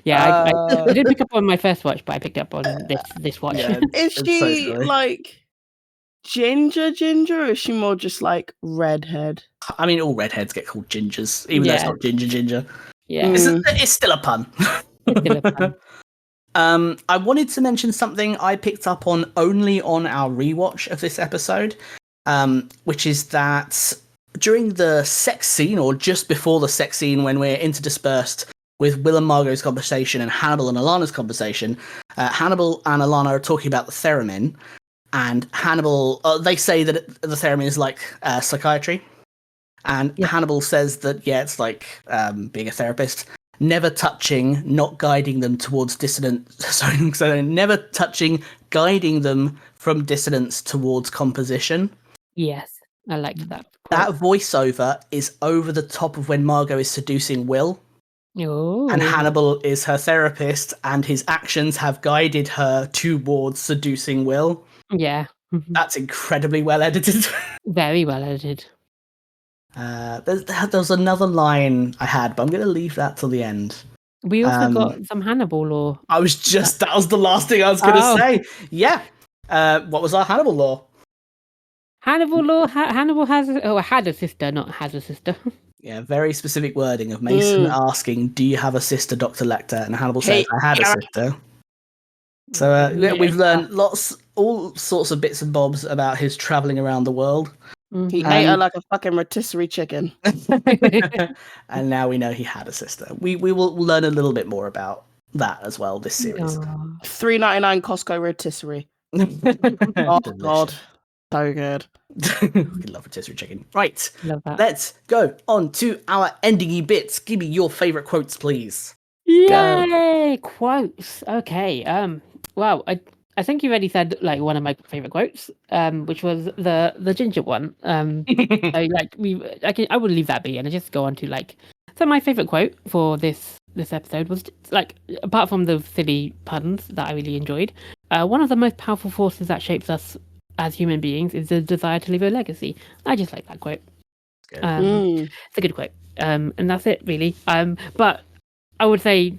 I didn't pick up on my first watch, but I picked up on this watch. Yeah, is she like ginger, or is she more just like redhead? I mean, all redheads get called gingers, even though it's not ginger. Yeah, it's still a pun. It's still a pun. I wanted to mention something I picked up on only on our rewatch of this episode, which is that during the sex scene, or just before the sex scene, when we're interdispersed with Will and Margot's conversation and Hannibal and Alana's conversation, Hannibal and Alana are talking about the theremin, and Hannibal, they say that the theremin is like psychiatry, and Hannibal says that, it's like being a therapist. Never touching, not guiding them towards dissonance. Never touching, guiding them from dissonance towards composition. Yes, I liked that. That voiceover is over the top of when Margot is seducing Will. Ooh. And Hannibal is her therapist, and his actions have guided her towards seducing Will. Yeah. That's incredibly well edited. Very well edited. There's another line I had, but I'm going to leave that till the end. We also got some Hannibal lore. That was the last thing I was going to say. Yeah. What was our Hannibal lore? Hannibal lore? Hannibal had a sister, not has a sister. Yeah, very specific wording of Mason asking, "Do you have a sister, Dr. Lecter?" And Hannibal says, "I had a sister." So we've learned all sorts of bits and bobs about his travelling around the world. He ate her like a fucking rotisserie chicken. And now we know he had a sister. We will learn a little bit more about that as well this series. $3.99 Costco rotisserie. Oh god, so good. Love rotisserie chicken. Right, love that. Let's go on to our ending-y bits. Give me your favourite quotes, please. Yay! Quotes. Okay. Wow. I think you already said like one of my favorite quotes, which was the ginger one. I would leave that be and just go on to so my favorite quote for this episode was apart from the silly puns that I really enjoyed, one of the most powerful forces that shapes us as human beings is the desire to leave a legacy. I just like that quote. It's a good quote, and that's it really. But I would say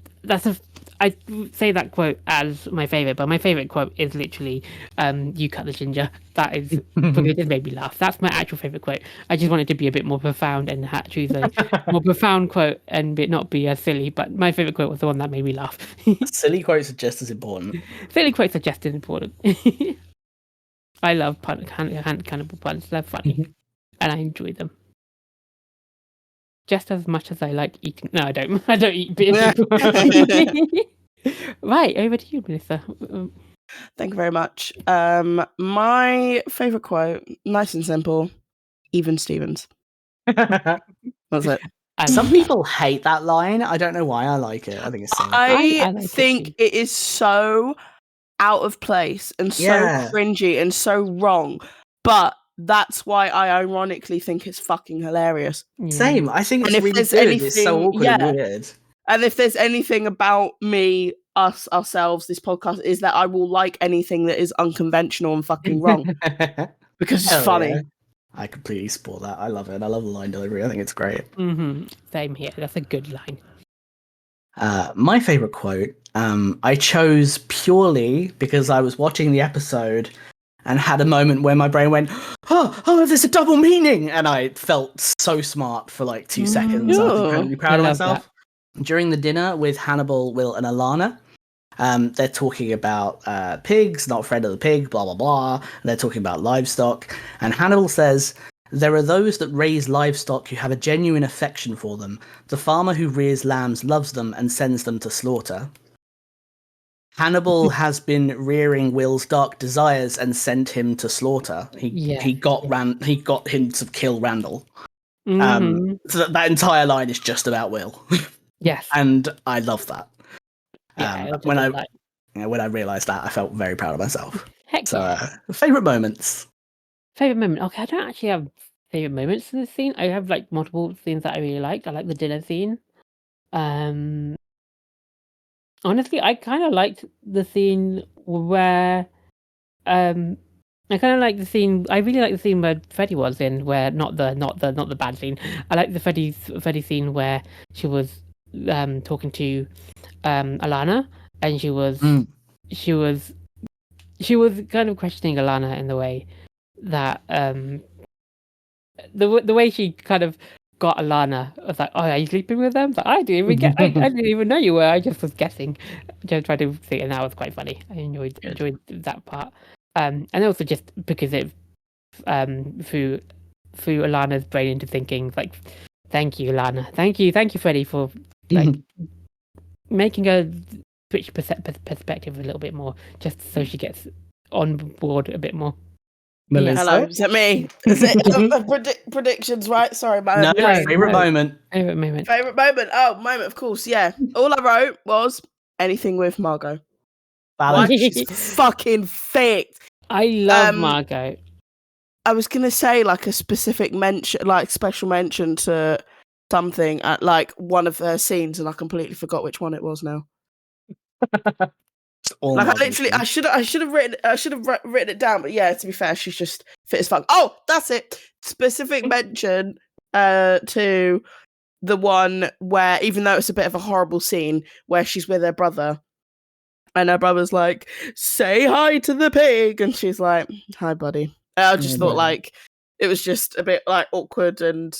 I say that quote as my favorite, but my favorite quote is literally, "You cut the ginger." That is because it just made me laugh. That's my actual favorite quote. I just wanted to be a bit more profound and choose a more profound quote and not be as silly. But my favorite quote was the one that made me laugh. Silly quotes are just as important. Silly quotes are just as important. I love cannibal puns. They're funny, and I enjoy them just as much as I like eating. No, I don't. I don't eat beer. Right, over to you, Melissa. Thank you very much. My favourite quote, nice and simple, even Stevens. That's it. Some people hate that line. I don't know why. I like it. I think it's so. I like think it is so out of place and so cringy and so wrong, but that's why I ironically think it's fucking hilarious. Same. I think it's really good. It's so awkward and weird. And if there's anything about me, ourselves, this podcast, is that I will like anything that is unconventional and fucking wrong. Because it's funny. Yeah. I completely support that. I love it. I love the line delivery. I think it's great. Same here. That's a good line. My favourite quote, I chose purely because I was watching the episode and had a moment where my brain went, oh, there's a double meaning. And I felt so smart for like 2 seconds. I was incredibly proud of myself. That. During the dinner with Hannibal, Will, and Alana, they're talking about pigs, not afraid of the pig, blah, blah, blah. And they're talking about livestock. And Hannibal says, there are those that raise livestock who have a genuine affection for them. The farmer who rears lambs loves them and sends them to slaughter. Hannibal has been rearing Will's dark desires and sent him to slaughter. He got him to kill Randall. So that entire line is just about Will. Yes, and I love that. When I realised that, I felt very proud of myself. Heck so, favourite moments. Favorite moment? Okay, I don't actually have favorite moments in this scene. I have like multiple scenes that I really liked. I like the dinner scene. Honestly, I kind of liked the scene where, I kind of like the scene. I really like the scene where Freddie was in, where not the bad scene. I like the Freddie scene where she was talking to Alana, and she was kind of questioning Alana in the way that the way she kind of got Alana. I was like, oh, are you sleeping with them? But I didn't even know you were. I just was guessing. Just tried to see, and that was quite funny. I enjoyed that part. And also just because it threw Alana's brain into thinking like, thank you, Alana. Thank you, Freddie, for like making her switch perspective a little bit more, just so she gets on board a bit more. Melisa? Hello, is it me? Is it predictions, right? Sorry, my favorite moment. Favorite moment. Oh, moment, of course, yeah. All I wrote was anything with Margot. She's fucking thick. I love Margot. I was gonna say like a specific mention, like special mention to something at like one of her scenes, and I completely forgot which one it was now. I should have written it down, but yeah, to be fair, she's just fit as fuck. Oh, that's it. Specific mention to the one where, even though it's a bit of a horrible scene, where she's with her brother, and her brother's like, "Say hi to the pig," and she's like, "Hi, buddy." I just thought like it was just a bit like awkward and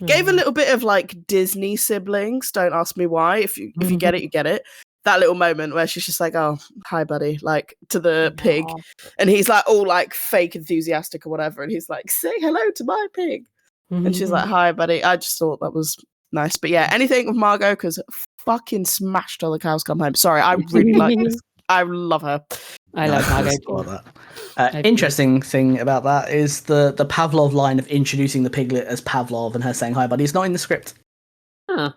gave a little bit of like Disney siblings. Don't ask me why. If you get it, you get it. That little moment where she's just like, "Oh, hi, buddy," like to the pig, and he's like all like fake enthusiastic or whatever, and he's like, "Say hello to my pig," and she's like, "Hi, buddy." I just thought that was nice, but yeah, anything with Margot, because fucking smashed till the cows come home. Sorry, I really like this. I love her. I love Margot. Interesting thing about that is the Pavlov line of introducing the piglet as Pavlov and her saying hi, buddy. It's not in the script. Huh.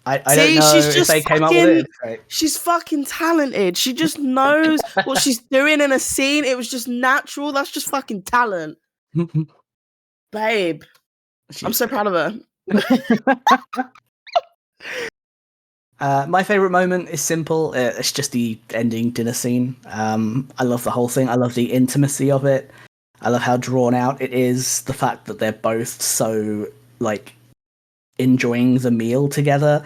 I don't know if they came up with it. Right. She's fucking talented. She just knows what she's doing in a scene. It was just natural. That's just fucking talent. Babe. I'm so proud of her. My favourite moment is simple. It's just the ending dinner scene. I love the whole thing. I love the intimacy of it. I love how drawn out it is. The fact that they're both so like enjoying the meal together.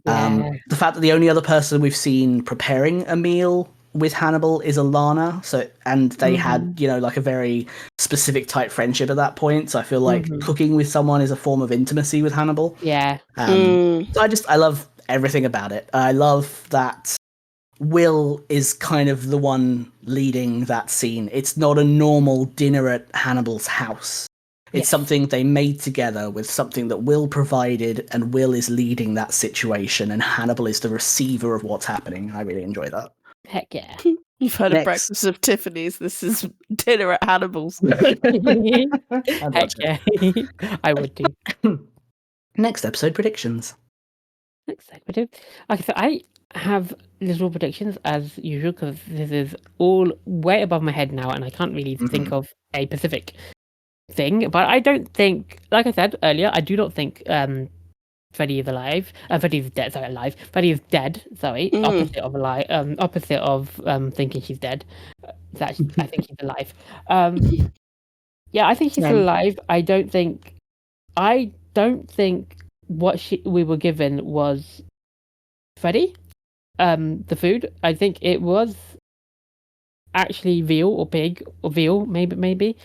The fact that the only other person we've seen preparing a meal with Hannibal is Alana, and they had, like a very specific type friendship at that point. So I feel like cooking with someone is a form of intimacy with Hannibal. Yeah. So I love everything about it. I love that Will is kind of the one leading that scene. It's not a normal dinner at Hannibal's house. It's something they made together with something that Will provided, and Will is leading that situation, and Hannibal is the receiver of what's happening. I really enjoy that. Heck yeah. You've heard of Breakfast of Tiffany's. This is dinner at Hannibal's. Heck yeah. I would do. Next episode predictions. Next episode. Okay, so I have little predictions as usual because this is all way above my head now, and I can't really think of a specific thing. But I don't think, like I said earlier, I do not think Freddy is alive. Freddy is dead. Sorry, alive. Freddy is dead. Sorry, opposite of alive. Opposite of thinking she's dead. I think he's alive. Yeah, I think he's still alive. I don't think what we were given was Freddy. The food. I think it was actually veal or pig or veal. Maybe.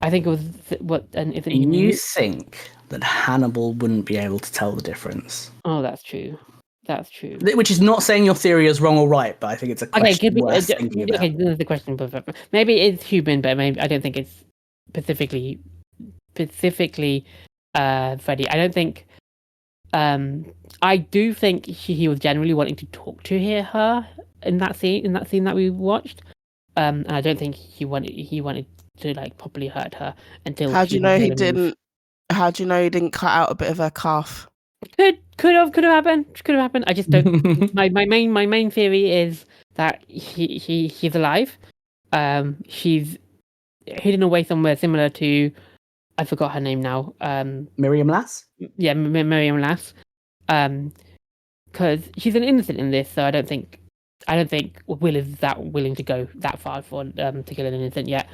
I think it was what. And if you think that Hannibal wouldn't be able to tell the difference? Oh, that's true. That's true. Which is not saying your theory is wrong or right, but I think it's a question worth thinking about. Okay, this is the question. Maybe it's human, but maybe I don't think it's specifically Freddy. I don't think. I do think he was generally wanting to talk to her in that scene that we watched. And I don't think he wanted to like properly hurt her until. How do you know he didn't? How do you know he didn't cut out a bit of her calf? Could have happened. I just don't. my main theory is that he's alive. She's hidden away somewhere similar to, I forgot her name now. Miriam Lass. Yeah, Miriam Lass. Because she's an innocent in this, so I don't think Will is that willing to go that far for to kill an innocent yet.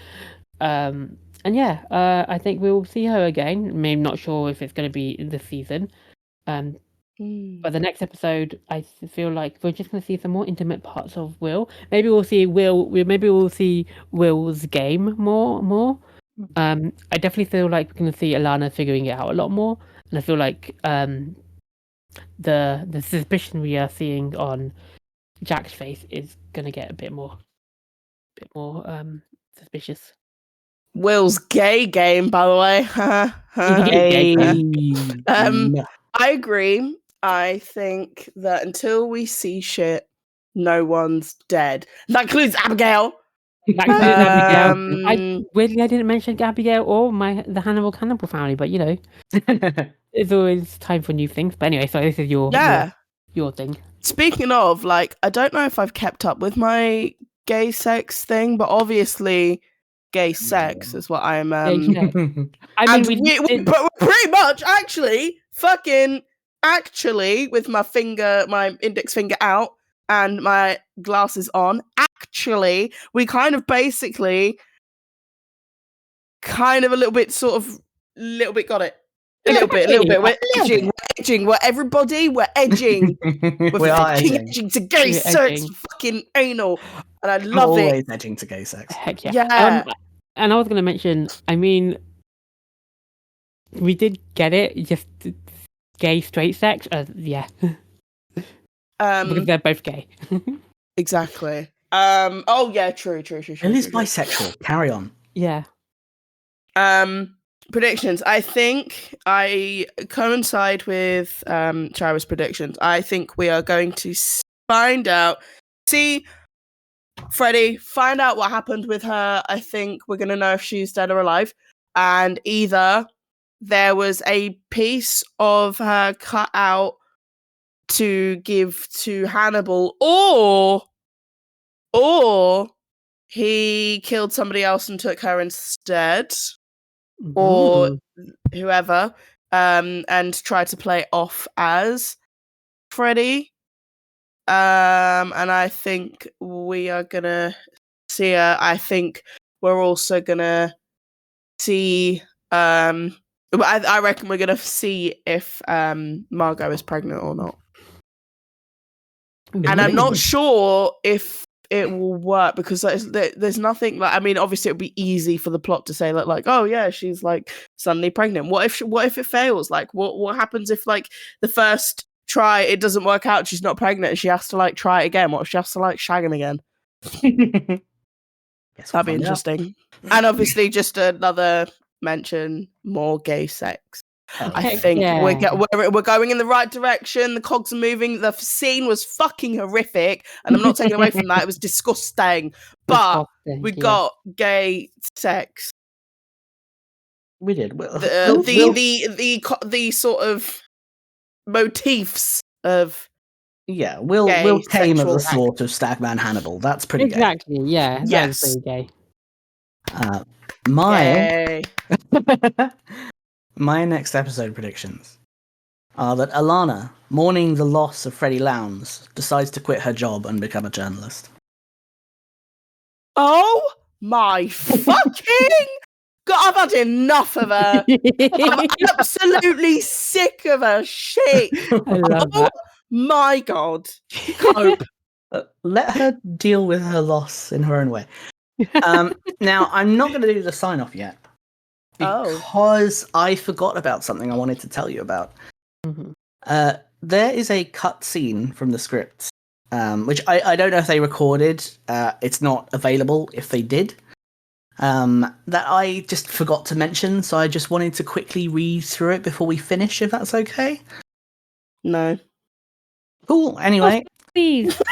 And yeah, I think we'll see her again. Maybe not sure if it's going to be this season. But the next episode, I feel like we're just going to see some more intimate parts of Will. Maybe we'll see Will's game more. I definitely feel like we're going to see Alana figuring it out a lot more, and I feel like the suspicion we are seeing on Jack's face is going to get a bit more suspicious. Will's gay game, by the way. I agree. I think that until we see shit, no one's dead. That includes Abigail. Weirdly, I didn't mention Abigail or the Hannibal Cannibal family, but it's always time for new things. But anyway, so this is your thing. Speaking of, like, I don't know if I've kept up with my gay sex thing, but obviously gay sex is what I'm I mean, but we're pretty much actually with my index finger out and my glasses on, we kind of basically a little bit got it. A little bit. We're edging. We're edging. We're edging to gay sex, fucking anal. And I love it. Always edging to gay sex. Heck yeah. And I was going to mention, I mean, we did get it, just gay straight sex. Yeah. Because they're both gay. Exactly. Oh yeah, true. It is bisexual. Carry on. Yeah. Predictions. I think I coincide with Shaira's predictions. I think we are going to see Freddy, find out what happened with her. I think we're going to know if she's dead or alive. And either there was a piece of her cut out to give to Hannibal, or he killed somebody else and took her instead, or whoever, and tried to play off as Freddy. And I think we are gonna see her. I think we're also gonna see. I reckon we're gonna see if Margot is pregnant or not. And I'm not sure if it will work because there's nothing like. I mean, obviously, it would be easy for the plot to say like, oh yeah, she's like suddenly pregnant. What if it fails? Like, what happens if like the first try it doesn't work out? She's not pregnant, and she has to like try it again. What if she has to like shag him again? That'd be interesting. And obviously, just another mention: more gay sex. I think we're going in the right direction. The cogs are moving. The scene was fucking horrific, and I'm not taking away from that. It was disgusting, but we got gay sex. We did. The sort of motifs of Will came of the slaughter of Stagman Hannibal. That's pretty gay. Exactly. Yeah. Yes. That's pretty gay. My next episode predictions are that Alana, mourning the loss of Freddie Lowndes, decides to quit her job and become a journalist. Oh my fucking God, I've had enough of her. I'm absolutely sick of her shit. I love that. My God. Cope. Let her deal with her loss in her own way. Now, I'm not going to do the sign-off yet. Because I forgot about something I wanted to tell you about. Mm-hmm. There is a cut scene from the script, which I don't know if they recorded. It's not available if they did. That I just forgot to mention, so I just wanted to quickly read through it before we finish, if that's okay. No. Cool. Anyway. Oh, please.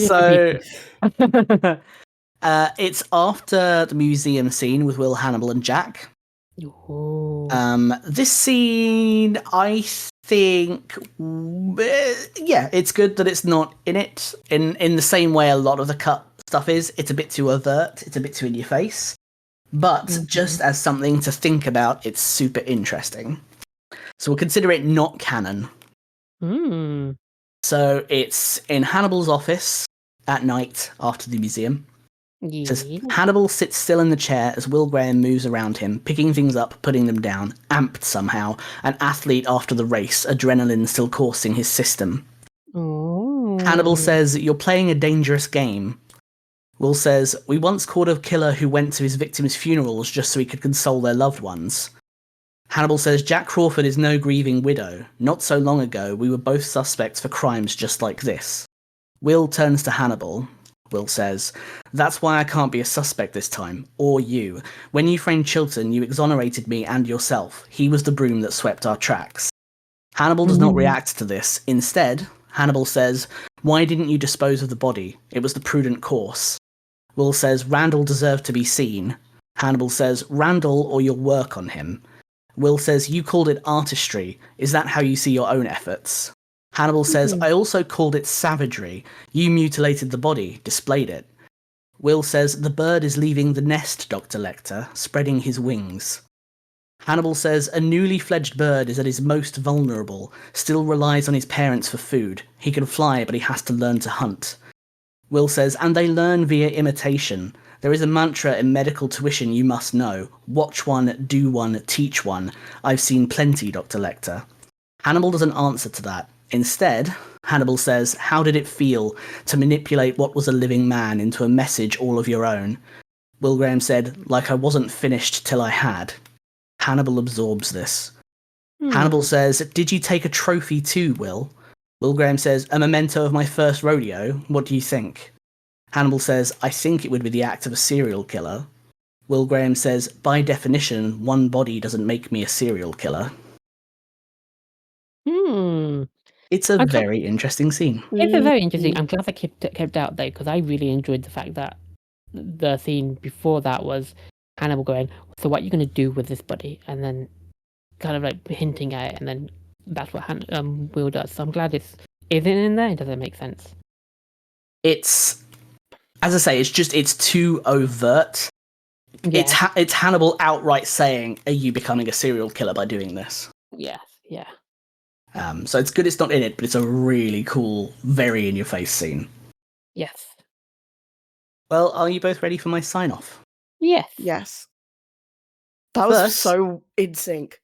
So... it's after the museum scene with Will, Hannibal, and Jack. Ooh. This scene, I think, it's good that it's not in it. In the same way a lot of the cut stuff is. It's a bit too overt. It's a bit too in your face. But just as something to think about, it's super interesting. So we'll consider it not canon. Mm. So it's in Hannibal's office at night after the museum. Yeah. Says, Hannibal sits still in the chair as Will Graham moves around him, picking things up, putting them down, amped somehow, an athlete after the race, adrenaline still coursing his system. Ooh. Hannibal says, you're playing a dangerous game. Will says, we once caught a killer who went to his victims' funerals just so he could console their loved ones. Hannibal says, Jack Crawford is no grieving widow. Not so long ago, we were both suspects for crimes just like this. Will turns to Hannibal. Will says, that's why I can't be a suspect this time, or you. When you framed Chilton, you exonerated me and yourself. He was the broom that swept our tracks. Hannibal does not react to this. Instead, Hannibal says, why didn't you dispose of the body? It was the prudent course. Will says, Randall deserved to be seen. Hannibal says, Randall or your work on him. Will says, you called it artistry. Is that how you see your own efforts? Hannibal says, I also called it savagery. You mutilated the body, displayed it. Will says, the bird is leaving the nest, Dr. Lecter, spreading his wings. Hannibal says, a newly fledged bird is at his most vulnerable, still relies on his parents for food. He can fly, but he has to learn to hunt. Will says, and they learn via imitation. There is a mantra in medical tuition you must know. Watch one, do one, teach one. I've seen plenty, Dr. Lecter. Hannibal doesn't answer to that. Instead, Hannibal says, how did it feel to manipulate what was a living man into a message all of your own? Will Graham said, like I wasn't finished till I had. Hannibal absorbs this. Hannibal says, did you take a trophy too, Will? Will Graham says, a memento of my first rodeo. What do you think? Hannibal says, I think it would be the act of a serial killer. Will Graham says, by definition, one body doesn't make me a serial killer. It's a very interesting scene. It's a very interesting. I'm glad they kept out though, because I really enjoyed the fact that the scene before that was Hannibal going, so what are you going to do with this body? And then kind of like hinting at it, and then that's what Will does. So I'm glad it's isn't in there. It doesn't make sense. It's, as I say, it's too overt. Yeah. It's Hannibal outright saying, are you becoming a serial killer by doing this? Yes, yeah. So it's good it's not in it, but it's a really cool, very in-your-face scene. Yes. Well, are you both ready for my sign-off? Yes. Yes. That was so in sync.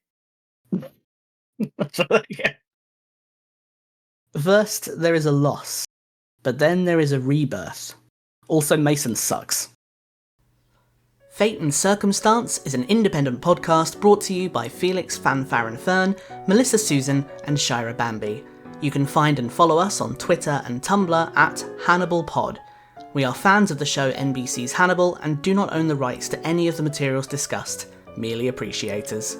Yeah. First, there is a loss, but then there is a rebirth. Also, Mason sucks. Fate and Circumstance is an independent podcast brought to you by Felix Fanfaron Fern, Melisa Suzan, and Shaira Bambi. You can find and follow us on Twitter and Tumblr at HannibalPod. We are fans of the show NBC's Hannibal and do not own the rights to any of the materials discussed, merely appreciators.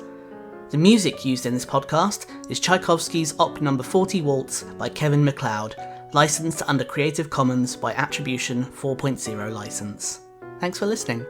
The music used in this podcast is Tchaikovsky's Op. No. 40 Waltz by Kevin MacLeod, licensed under Creative Commons by Attribution 4.0 license. Thanks for listening.